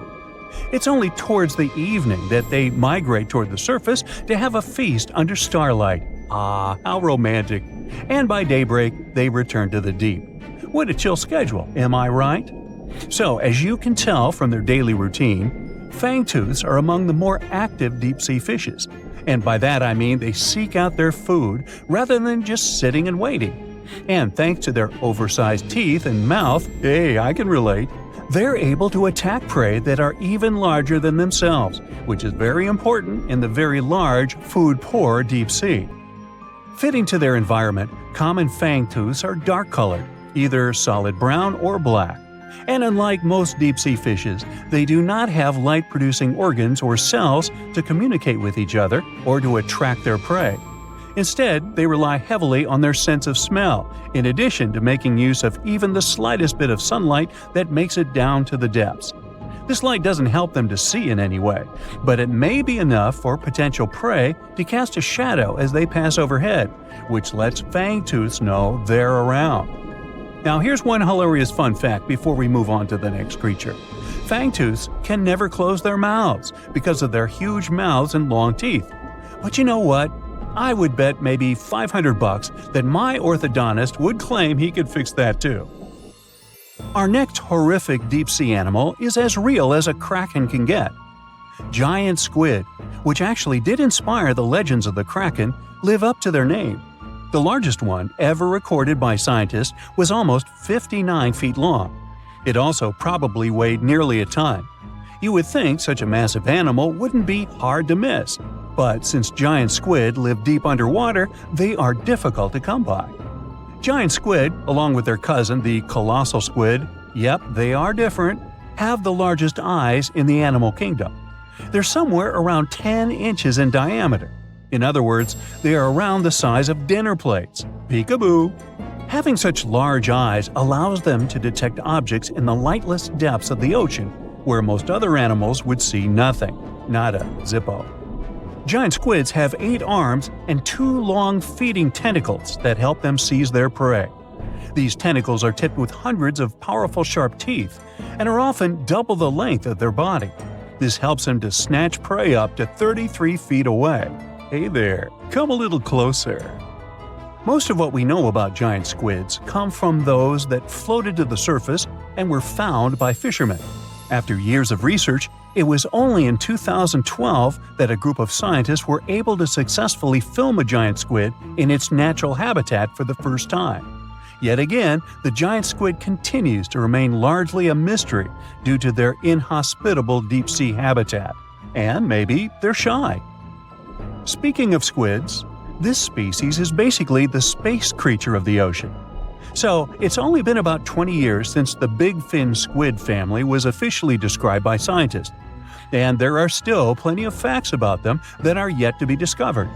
It's only towards the evening that they migrate toward the surface to have a feast under starlight. Ah, how romantic. And by daybreak, they return to the deep. What a chill schedule, am I right? So, as you can tell from their daily routine, fangtooths are among the more active deep-sea fishes. And by that I mean they seek out their food rather than just sitting and waiting. And thanks to their oversized teeth and mouth, hey, I can relate, they're able to attack prey that are even larger than themselves, which is very important in the very large, food-poor deep sea. Fitting to their environment, common fangtooths are dark-colored, either solid brown or black. And unlike most deep-sea fishes, they do not have light-producing organs or cells to communicate with each other or to attract their prey. Instead, they rely heavily on their sense of smell, in addition to making use of even the slightest bit of sunlight that makes it down to the depths. This light doesn't help them to see in any way, but it may be enough for potential prey to cast a shadow as they pass overhead, which lets fangtooths know they're around. Now here's one hilarious fun fact before we move on to the next creature. Fangtooths can never close their mouths because of their huge mouths and long teeth. But you know what? I would bet maybe $500 that my orthodontist would claim he could fix that too. Our next horrific deep-sea animal is as real as a kraken can get. Giant squid, which actually did inspire the legends of the kraken, live up to their name. The largest one ever recorded by scientists was almost 59 feet long. It also probably weighed nearly a ton. You would think such a massive animal wouldn't be hard to miss, but since giant squid live deep underwater, they are difficult to come by. Giant squid, along with their cousin the colossal squid, yep, they are different, have the largest eyes in the animal kingdom. They're somewhere around 10 inches in diameter. In other words, they are around the size of dinner plates. Peekaboo! Having such large eyes allows them to detect objects in the lightless depths of the ocean, where most other animals would see nothing. Nada, zippo. Giant squids have 8 arms and 2 long feeding tentacles that help them seize their prey. These tentacles are tipped with hundreds of powerful sharp teeth and are often double the length of their body. This helps them to snatch prey up to 33 feet away. Hey there, come a little closer. Most of what we know about giant squids come from those that floated to the surface and were found by fishermen. After years of research, it was only in 2012 that a group of scientists were able to successfully film a giant squid in its natural habitat for the first time. Yet again, the giant squid continues to remain largely a mystery due to their inhospitable deep-sea habitat. And maybe they're shy. Speaking of squids, this species is basically the space creature of the ocean. So, it's only been about 20 years since the big fin squid family was officially described by scientists. And there are still plenty of facts about them that are yet to be discovered.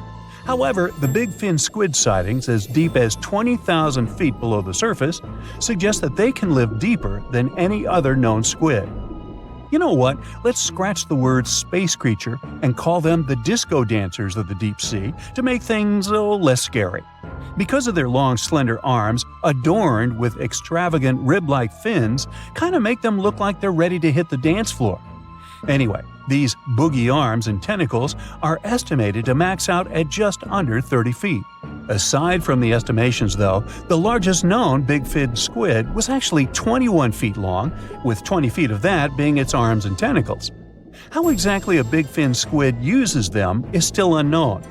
However, the big fin squid sightings as deep as 20,000 feet below the surface suggest that they can live deeper than any other known squid. You know what? Let's scratch the word space creature and call them the disco dancers of the deep sea to make things less scary. Because of their long, slender arms, adorned with extravagant rib-like fins, kind of make them look like they're ready to hit the dance floor. Anyway, these boogie arms and tentacles are estimated to max out at just under 30 feet. Aside from the estimations, though, the largest known big fin squid was actually 21 feet long, with 20 feet of that being its arms and tentacles. How exactly a big fin squid uses them is still unknown,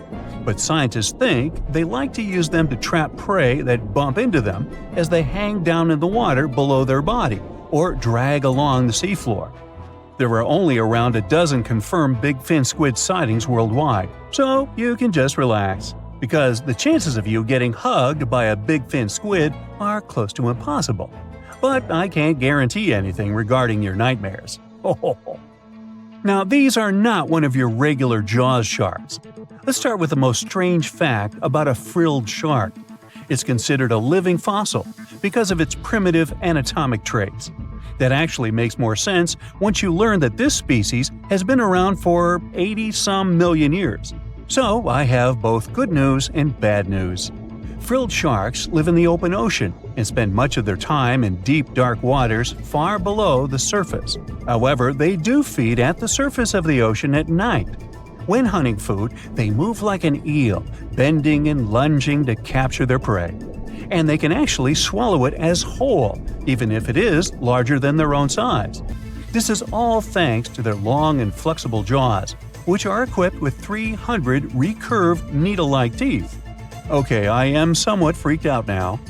but scientists think they like to use them to trap prey that bump into them as they hang down in the water below their body or drag along the seafloor. There are only around a dozen confirmed big fin squid sightings worldwide, so you can just relax, because the chances of you getting hugged by a big fin squid are close to impossible. But I can't guarantee anything regarding your nightmares. Now, these are not one of your regular Jaws sharks. Let's start with the most strange fact about a frilled shark. It's considered a living fossil because of its primitive anatomic traits. That actually makes more sense once you learn that this species has been around for 80-some million years. So I have both good news and bad news. Frilled sharks live in the open ocean and spend much of their time in deep, dark waters far below the surface. However, they do feed at the surface of the ocean at night. When hunting food, they move like an eel, bending and lunging to capture their prey. And they can actually swallow it as whole, even if it is larger than their own size. This is all thanks to their long and flexible jaws, which are equipped with 300 recurved needle-like teeth. Okay, I am somewhat freaked out now.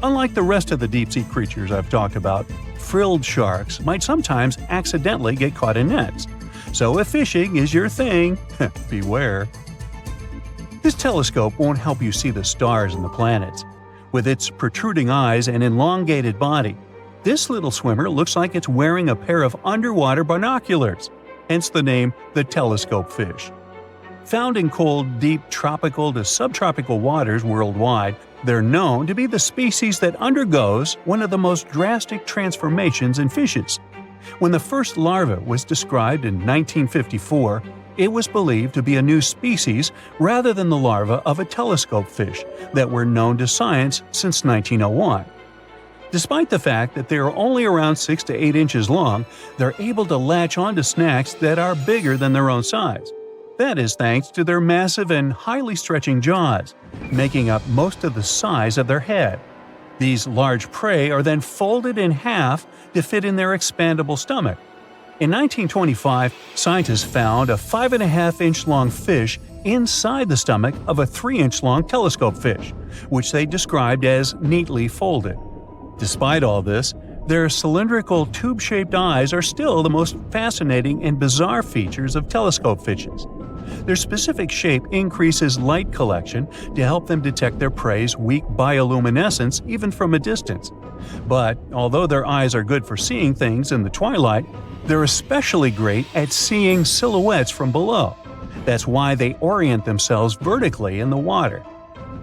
Unlike the rest of the deep-sea creatures I've talked about, frilled sharks might sometimes accidentally get caught in nets. So if fishing is your thing, beware. This telescope won't help you see the stars and the planets. With its protruding eyes and elongated body, this little swimmer looks like it's wearing a pair of underwater binoculars, hence the name the telescope fish. Found in cold, deep tropical to subtropical waters worldwide, they're known to be the species that undergoes one of the most drastic transformations in fishes. When the first larva was described in 1954, it was believed to be a new species rather than the larva of a telescope fish that were known to science since 1901. Despite the fact that they are only around 6 to 8 inches long, they're able to latch onto snacks that are bigger than their own size. That is thanks to their massive and highly stretching jaws, making up most of the size of their head. These large prey are then folded in half to fit in their expandable stomach. In 1925, scientists found a 5.5-inch long fish inside the stomach of a 3-inch long telescope fish, which they described as neatly folded. Despite all this, their cylindrical tube-shaped eyes are still the most fascinating and bizarre features of telescope fishes. Their specific shape increases light collection to help them detect their prey's weak bioluminescence even from a distance. But although their eyes are good for seeing things in the twilight, they're especially great at seeing silhouettes from below. That's why they orient themselves vertically in the water.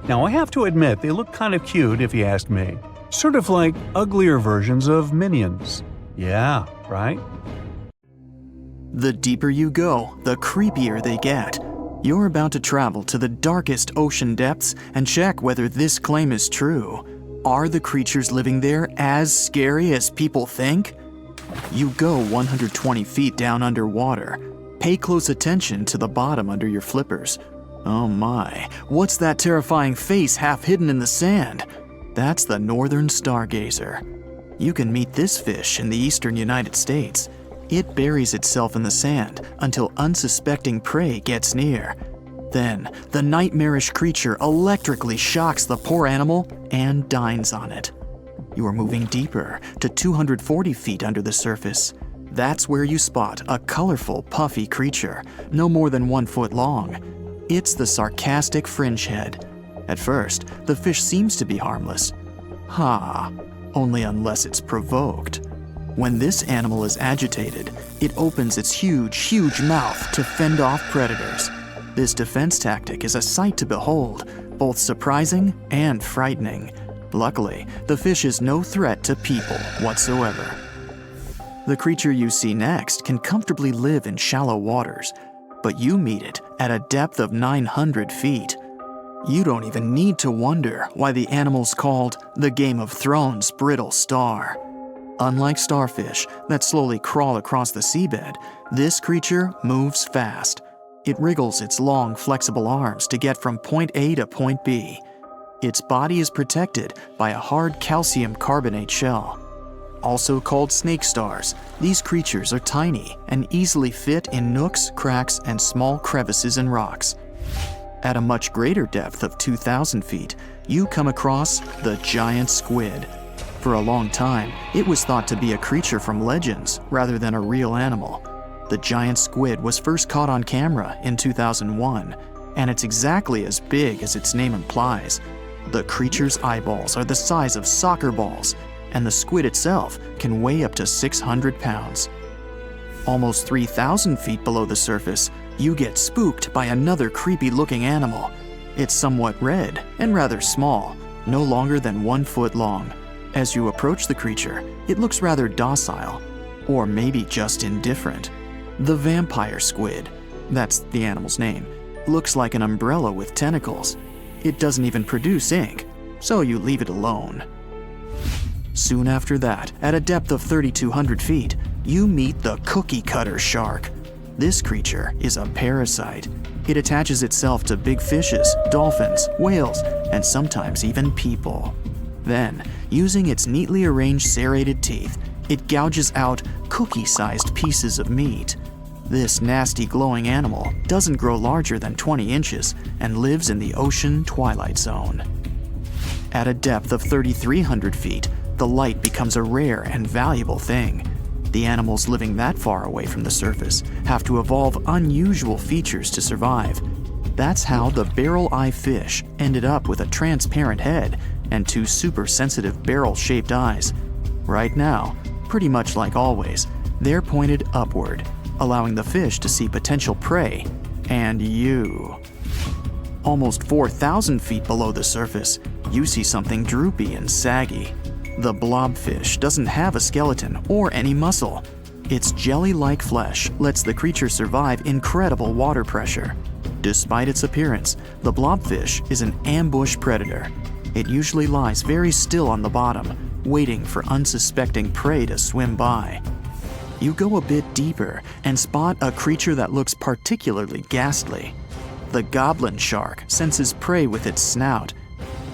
Now, I have to admit they look kind of cute if you ask me. Sort of like uglier versions of minions. Yeah, right? The deeper you go, the creepier they get. You're about to travel to the darkest ocean depths and check whether this claim is true. Are the creatures living there as scary as people think? You go 120 feet down underwater. Pay close attention to the bottom under your flippers. Oh my, what's that terrifying face half hidden in the sand? That's the northern stargazer. You can meet this fish in the eastern United States. It buries itself in the sand until unsuspecting prey gets near. Then, the nightmarish creature electrically shocks the poor animal and dines on it. You are moving deeper to 240 feet under the surface. That's where you spot a colorful, puffy creature, no more than 1 foot long. It's the sarcastic fringehead. At first, the fish seems to be harmless. Only unless it's provoked. When this animal is agitated, it opens its huge mouth to fend off predators. This defense tactic is a sight to behold, both surprising and frightening. Luckily, the fish is no threat to people whatsoever. The creature you see next can comfortably live in shallow waters, but you meet it at a depth of 900 feet. You don't even need to wonder why the animal's called the Game of Thrones brittle star. Unlike starfish that slowly crawl across the seabed, this creature moves fast. It wriggles its long, flexible arms to get from point A to point B. Its body is protected by a hard calcium carbonate shell. Also called snake stars, these creatures are tiny and easily fit in nooks, cracks, and small crevices in rocks. At a much greater depth of 2,000 feet, you come across the giant squid. For a long time, it was thought to be a creature from legends rather than a real animal. The giant squid was first caught on camera in 2001, and it's exactly as big as its name implies. The creature's eyeballs are the size of soccer balls, and the squid itself can weigh up to 600 pounds. Almost 3,000 feet below the surface, you get spooked by another creepy-looking animal. It's somewhat red and rather small, no longer than 1 foot long. As you approach the creature, it looks rather docile, or maybe just indifferent. The vampire squid, that's the animal's name, looks like an umbrella with tentacles. It doesn't even produce ink, so you leave it alone. Soon after that, at a depth of 3,200 feet, you meet the cookie cutter shark. This creature is a parasite. It attaches itself to big fishes, dolphins, whales, and sometimes even people. Then, using its neatly arranged serrated teeth, it gouges out cookie-sized pieces of meat. This nasty glowing animal doesn't grow larger than 20 inches and lives in the ocean twilight zone. At a depth of 3,300 feet, the light becomes a rare and valuable thing. The animals living that far away from the surface have to evolve unusual features to survive. That's how the barrel-eye fish ended up with a transparent head and 2 super-sensitive barrel-shaped eyes. Right now, pretty much like always, they're pointed upward, allowing the fish to see potential prey and you. Almost 4,000 feet below the surface, you see something droopy and saggy. The blobfish doesn't have a skeleton or any muscle. Its jelly-like flesh lets the creature survive incredible water pressure. Despite its appearance, the blobfish is an ambush predator. It usually lies very still on the bottom, waiting for unsuspecting prey to swim by. You go a bit deeper and spot a creature that looks particularly ghastly. The goblin shark senses prey with its snout.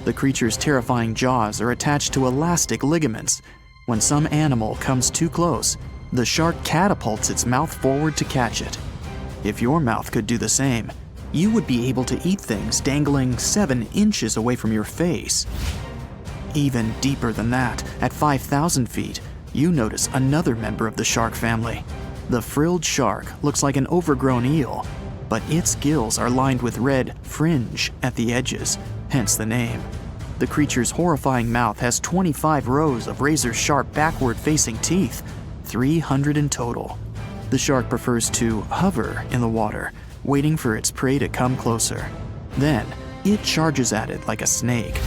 The creature's terrifying jaws are attached to elastic ligaments. When some animal comes too close, the shark catapults its mouth forward to catch it. If your mouth could do the same, you would be able to eat things dangling 7 inches away from your face. Even deeper than that, at 5,000 feet, you notice another member of the shark family. The frilled shark looks like an overgrown eel, but its gills are lined with red fringe at the edges, hence the name. The creature's horrifying mouth has 25 rows of razor-sharp backward-facing teeth, 300 in total. The shark prefers to hover in the water, waiting for its prey to come closer. Then, it charges at it like a snake.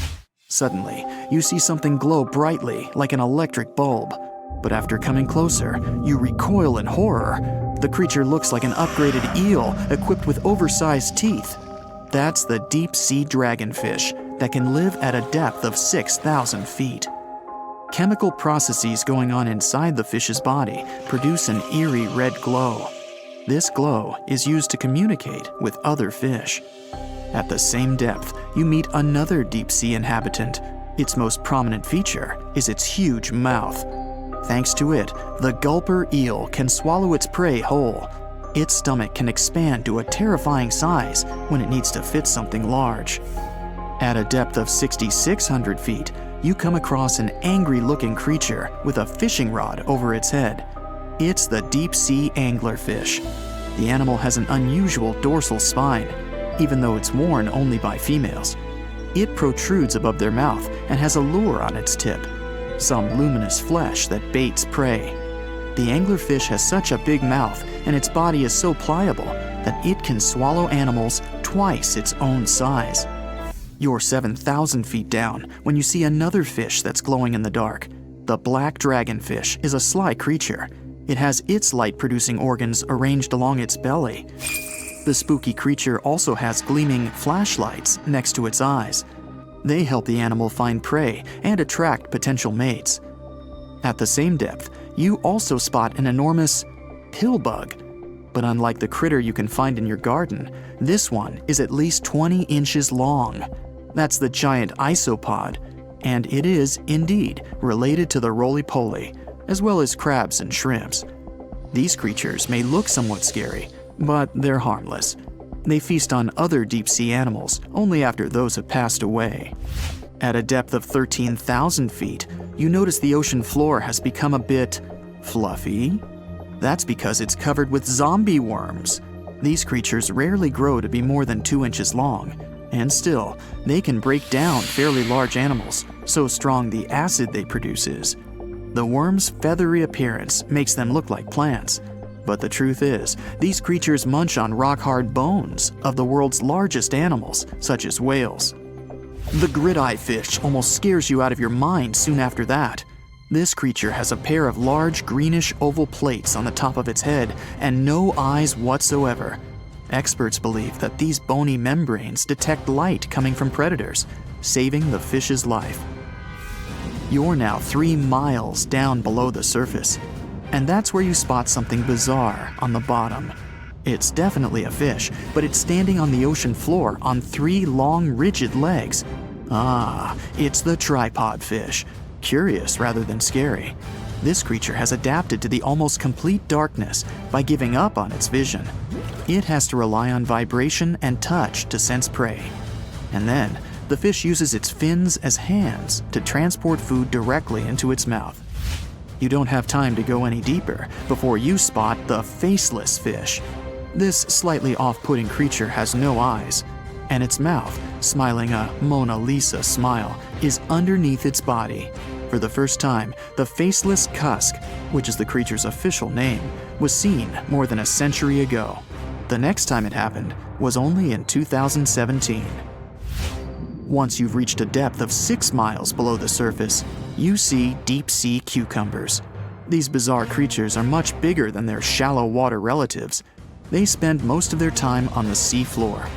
Suddenly, you see something glow brightly like an electric bulb. But after coming closer, you recoil in horror. The creature looks like an upgraded eel equipped with oversized teeth. That's the deep-sea dragonfish that can live at a depth of 6,000 feet. Chemical processes going on inside the fish's body produce an eerie red glow. This glow is used to communicate with other fish. At the same depth, you meet another deep-sea inhabitant. Its most prominent feature is its huge mouth. Thanks to it, the gulper eel can swallow its prey whole. Its stomach can expand to a terrifying size when it needs to fit something large. At a depth of 6,600 feet, you come across an angry-looking creature with a fishing rod over its head. It's the deep-sea anglerfish. The animal has an unusual dorsal spine, even though it's worn only by females. It protrudes above their mouth and has a lure on its tip, some luminous flesh that baits prey. The anglerfish has such a big mouth and its body is so pliable that it can swallow animals twice its own size. You're 7,000 feet down when you see another fish that's glowing in the dark. The black dragonfish is a sly creature. It has its light-producing organs arranged along its belly. The spooky creature also has gleaming flashlights next to its eyes. They help the animal find prey and attract potential mates. At the same depth, you also spot an enormous pillbug. But unlike the critter you can find in your garden, this one is at least 20 inches long. That's the giant isopod, and it is, indeed, related to the roly-poly, as well as crabs and shrimps. These creatures may look somewhat scary, but they're harmless. They feast on other deep-sea animals only after those have passed away. At a depth of 13,000 feet, you notice the ocean floor has become a bit fluffy. That's because it's covered with zombie worms. These creatures rarely grow to be more than 2 inches long, and still, they can break down fairly large animals, so strong the acid they produce is. The worms' feathery appearance makes them look like plants, but the truth is, these creatures munch on rock-hard bones of the world's largest animals, such as whales. The grid-eye fish almost scares you out of your mind soon after that. This creature has a pair of large greenish oval plates on the top of its head and no eyes whatsoever. Experts believe that these bony membranes detect light coming from predators, saving the fish's life. You're now 3 miles down below the surface, and that's where you spot something bizarre on the bottom. It's definitely a fish, but it's standing on the ocean floor on 3 long, rigid legs. Ah, it's the tripod fish. Curious rather than scary. This creature has adapted to the almost complete darkness by giving up on its vision. It has to rely on vibration and touch to sense prey. And then, the fish uses its fins as hands to transport food directly into its mouth. You don't have time to go any deeper before you spot the faceless fish. This slightly off-putting creature has no eyes, and its mouth, smiling a Mona Lisa smile, is underneath its body. For the first time, the faceless cusk, which is the creature's official name, was seen more than a century ago. The next time it happened was only in 2017. Once you've reached a depth of 6 miles below the surface, you see deep-sea cucumbers. These bizarre creatures are much bigger than their shallow water relatives. They spend most of their time on the seafloor.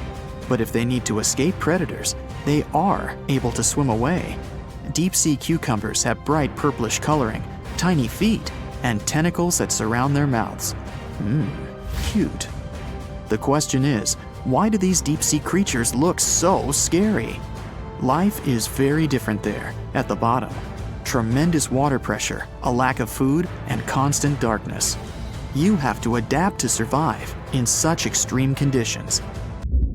But if they need to escape predators, they are able to swim away. Deep-sea cucumbers have bright purplish coloring, tiny feet, and tentacles that surround their mouths. Cute. The question is, why do these deep-sea creatures look so scary? Life is very different there, at the bottom. Tremendous water pressure, a lack of food, and constant darkness. You have to adapt to survive in such extreme conditions.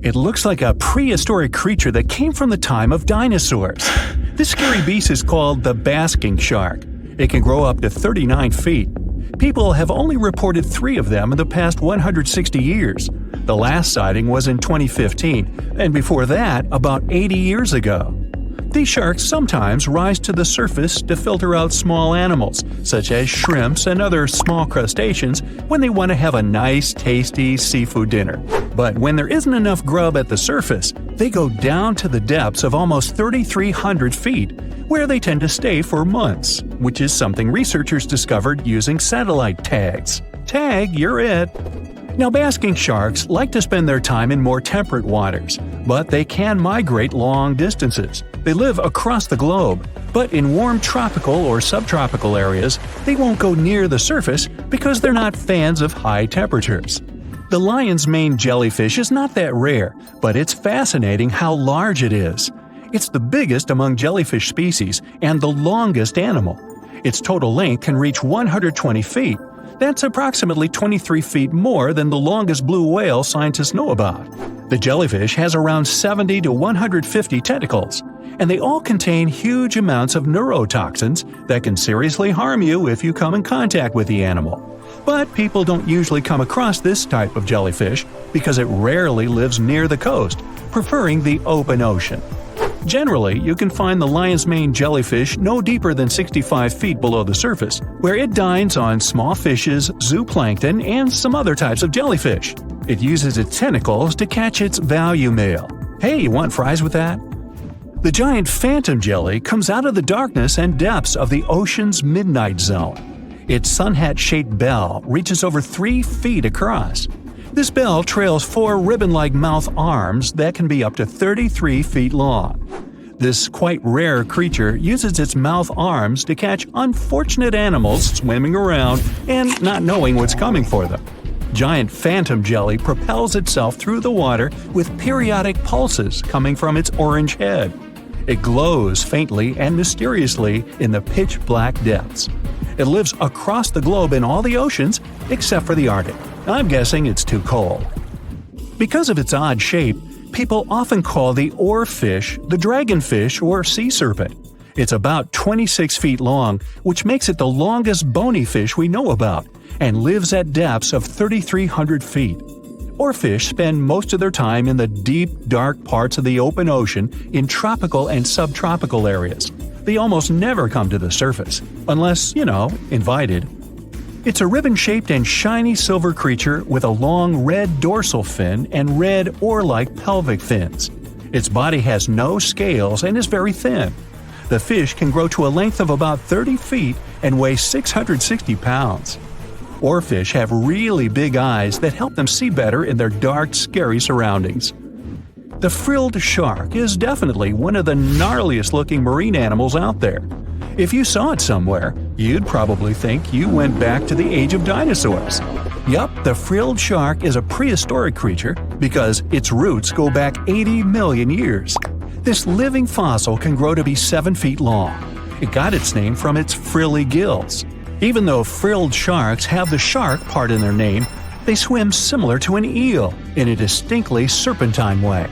It looks like a prehistoric creature that came from the time of dinosaurs. This scary beast is called the basking shark. It can grow up to 39 feet. People have only reported 3 of them in the past 160 years. The last sighting was in 2015, and before that, about 80 years ago. These sharks sometimes rise to the surface to filter out small animals, such as shrimps and other small crustaceans, when they want to have a nice, tasty seafood dinner. But when there isn't enough grub at the surface, they go down to the depths of almost 3,300 feet, where they tend to stay for months, which is something researchers discovered using satellite tags. Tag, you're it! Now, basking sharks like to spend their time in more temperate waters, but they can migrate long distances. They live across the globe, but in warm tropical or subtropical areas, they won't go near the surface because they're not fans of high temperatures. The lion's mane jellyfish is not that rare, but it's fascinating how large it is. It's the biggest among jellyfish species and the longest animal. Its total length can reach 120 feet. That's approximately 23 feet more than the longest blue whale scientists know about. The jellyfish has around 70 to 150 tentacles, and they all contain huge amounts of neurotoxins that can seriously harm you if you come in contact with the animal. But people don't usually come across this type of jellyfish because it rarely lives near the coast, preferring the open ocean. Generally, you can find the lion's mane jellyfish no deeper than 65 feet below the surface, where it dines on small fishes, zooplankton, and some other types of jellyfish. It uses its tentacles to catch its value meal. Hey, you want fries with that? The giant phantom jelly comes out of the darkness and depths of the ocean's midnight zone. Its sun hat-shaped bell reaches over 3 feet across. This bell trails 4 ribbon-like mouth arms that can be up to 33 feet long. This quite rare creature uses its mouth arms to catch unfortunate animals swimming around and not knowing what's coming for them. Giant phantom jelly propels itself through the water with periodic pulses coming from its orange head. It glows faintly and mysteriously in the pitch-black depths. It lives across the globe in all the oceans except for the Arctic. I'm guessing it's too cold. Because of its odd shape, people often call the oarfish the dragonfish or sea serpent. It's about 26 feet long, which makes it the longest bony fish we know about, and lives at depths of 3,300 feet. Oarfish spend most of their time in the deep, dark parts of the open ocean in tropical and subtropical areas. They almost never come to the surface, unless, invited. It's a ribbon-shaped and shiny silver creature with a long red dorsal fin and red oar-like pelvic fins. Its body has no scales and is very thin. The fish can grow to a length of about 30 feet and weigh 660 pounds. Oarfish have really big eyes that help them see better in their dark, scary surroundings. The frilled shark is definitely one of the gnarliest-looking marine animals out there. If you saw it somewhere, you'd probably think you went back to the age of dinosaurs. Yup, the frilled shark is a prehistoric creature because its roots go back 80 million years. This living fossil can grow to be 7 feet long. It got its name from its frilly gills. Even though frilled sharks have the shark part in their name, they swim similar to an eel in a distinctly serpentine way.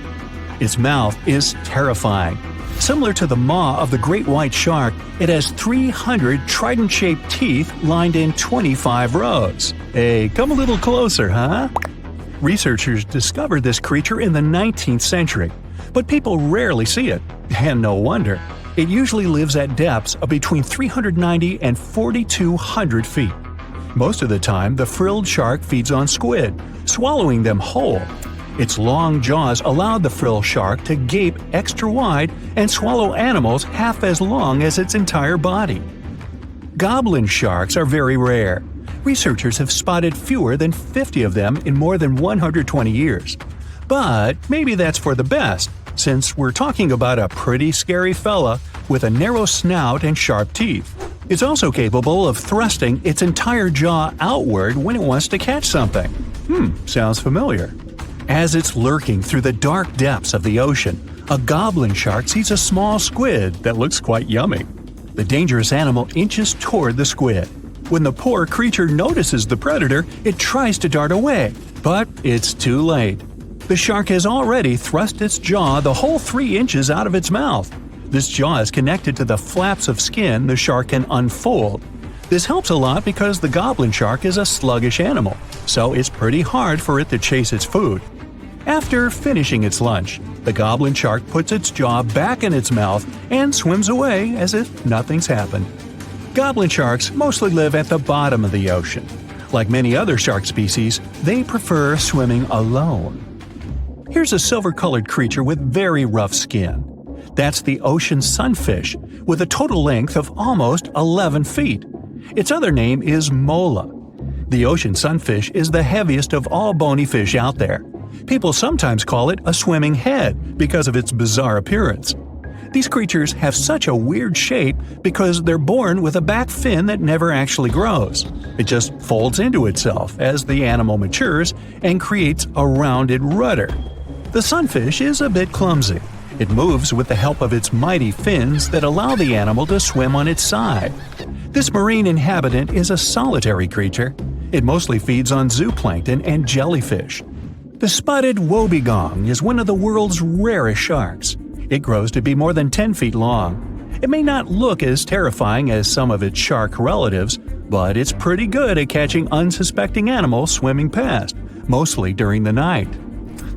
Its mouth is terrifying. Similar to the maw of the great white shark, it has 300 trident-shaped teeth lined in 25 rows. Hey, come a little closer, huh? Researchers discovered this creature in the 19th century, but people rarely see it, and no wonder. It usually lives at depths of between 390 and 4,200 feet. Most of the time, the frilled shark feeds on squid, swallowing them whole. Its long jaws allowed the frilled shark to gape extra wide and swallow animals half as long as its entire body. Goblin sharks are very rare. Researchers have spotted fewer than 50 of them in more than 120 years. But maybe that's for the best, since we're talking about a pretty scary fella with a narrow snout and sharp teeth. It's also capable of thrusting its entire jaw outward when it wants to catch something. Sounds familiar. As it's lurking through the dark depths of the ocean, a goblin shark sees a small squid that looks quite yummy. The dangerous animal inches toward the squid. When the poor creature notices the predator, it tries to dart away, but it's too late. The shark has already thrust its jaw the whole 3 inches out of its mouth. This jaw is connected to the flaps of skin the shark can unfold. This helps a lot because the goblin shark is a sluggish animal, so it's pretty hard for it to chase its food. After finishing its lunch, the goblin shark puts its jaw back in its mouth and swims away as if nothing's happened. Goblin sharks mostly live at the bottom of the ocean. Like many other shark species, they prefer swimming alone. Here's a silver-colored creature with very rough skin. That's the ocean sunfish, with a total length of almost 11 feet. Its other name is mola. The ocean sunfish is the heaviest of all bony fish out there. People sometimes call it a swimming head because of its bizarre appearance. These creatures have such a weird shape because they're born with a back fin that never actually grows. It just folds into itself as the animal matures and creates a rounded rudder. The sunfish is a bit clumsy. It moves with the help of its mighty fins that allow the animal to swim on its side. This marine inhabitant is a solitary creature. It mostly feeds on zooplankton and jellyfish. The spotted wobbegong is one of the world's rarest sharks. It grows to be more than 10 feet long. It may not look as terrifying as some of its shark relatives, but it's pretty good at catching unsuspecting animals swimming past, mostly during the night.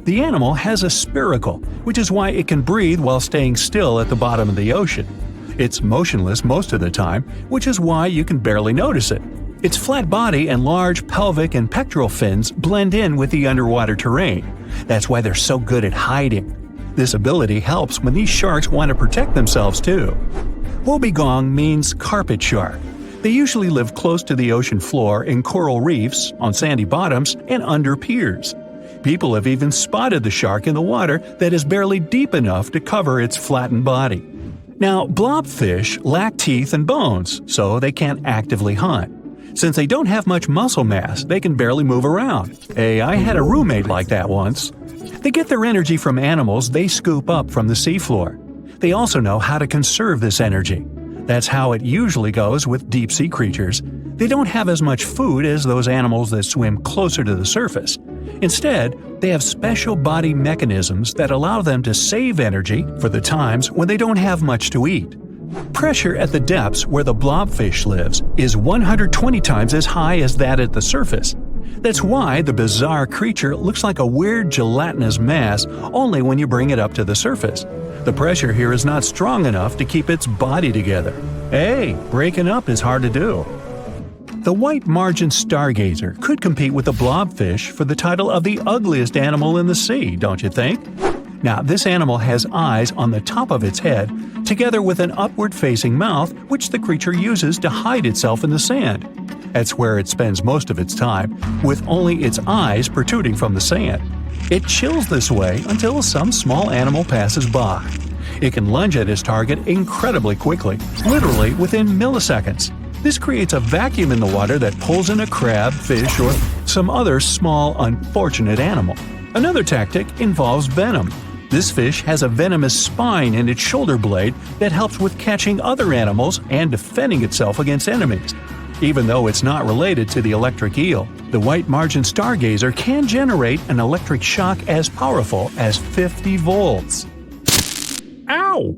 The animal has a spiracle, which is why it can breathe while staying still at the bottom of the ocean. It's motionless most of the time, which is why you can barely notice it. Its flat body and large pelvic and pectoral fins blend in with the underwater terrain. That's why they're so good at hiding. This ability helps when these sharks want to protect themselves too. Wobbegong means carpet shark. They usually live close to the ocean floor in coral reefs, on sandy bottoms, and under piers. People have even spotted the shark in the water that is barely deep enough to cover its flattened body. Now, blobfish lack teeth and bones, so they can't actively hunt. Since they don't have much muscle mass, they can barely move around. Hey, I had a roommate like that once. They get their energy from animals they scoop up from the seafloor. They also know how to conserve this energy. That's how it usually goes with deep-sea creatures. They don't have as much food as those animals that swim closer to the surface. Instead, they have special body mechanisms that allow them to save energy for the times when they don't have much to eat. Pressure at the depths where the blobfish lives is 120 times as high as that at the surface. That's why the bizarre creature looks like a weird gelatinous mass only when you bring it up to the surface. The pressure here is not strong enough to keep its body together. Hey, breaking up is hard to do. The white margin stargazer could compete with the blobfish for the title of the ugliest animal in the sea, don't you think? Now, this animal has eyes on the top of its head, together with an upward-facing mouth which the creature uses to hide itself in the sand. That's where it spends most of its time, with only its eyes protruding from the sand. It chills this way until some small animal passes by. It can lunge at its target incredibly quickly, literally within milliseconds. This creates a vacuum in the water that pulls in a crab, fish, or some other small, unfortunate animal. Another tactic involves venom. This fish has a venomous spine in its shoulder blade that helps with catching other animals and defending itself against enemies. Even though it's not related to the electric eel, the white margin stargazer can generate an electric shock as powerful as 50 volts. Ow!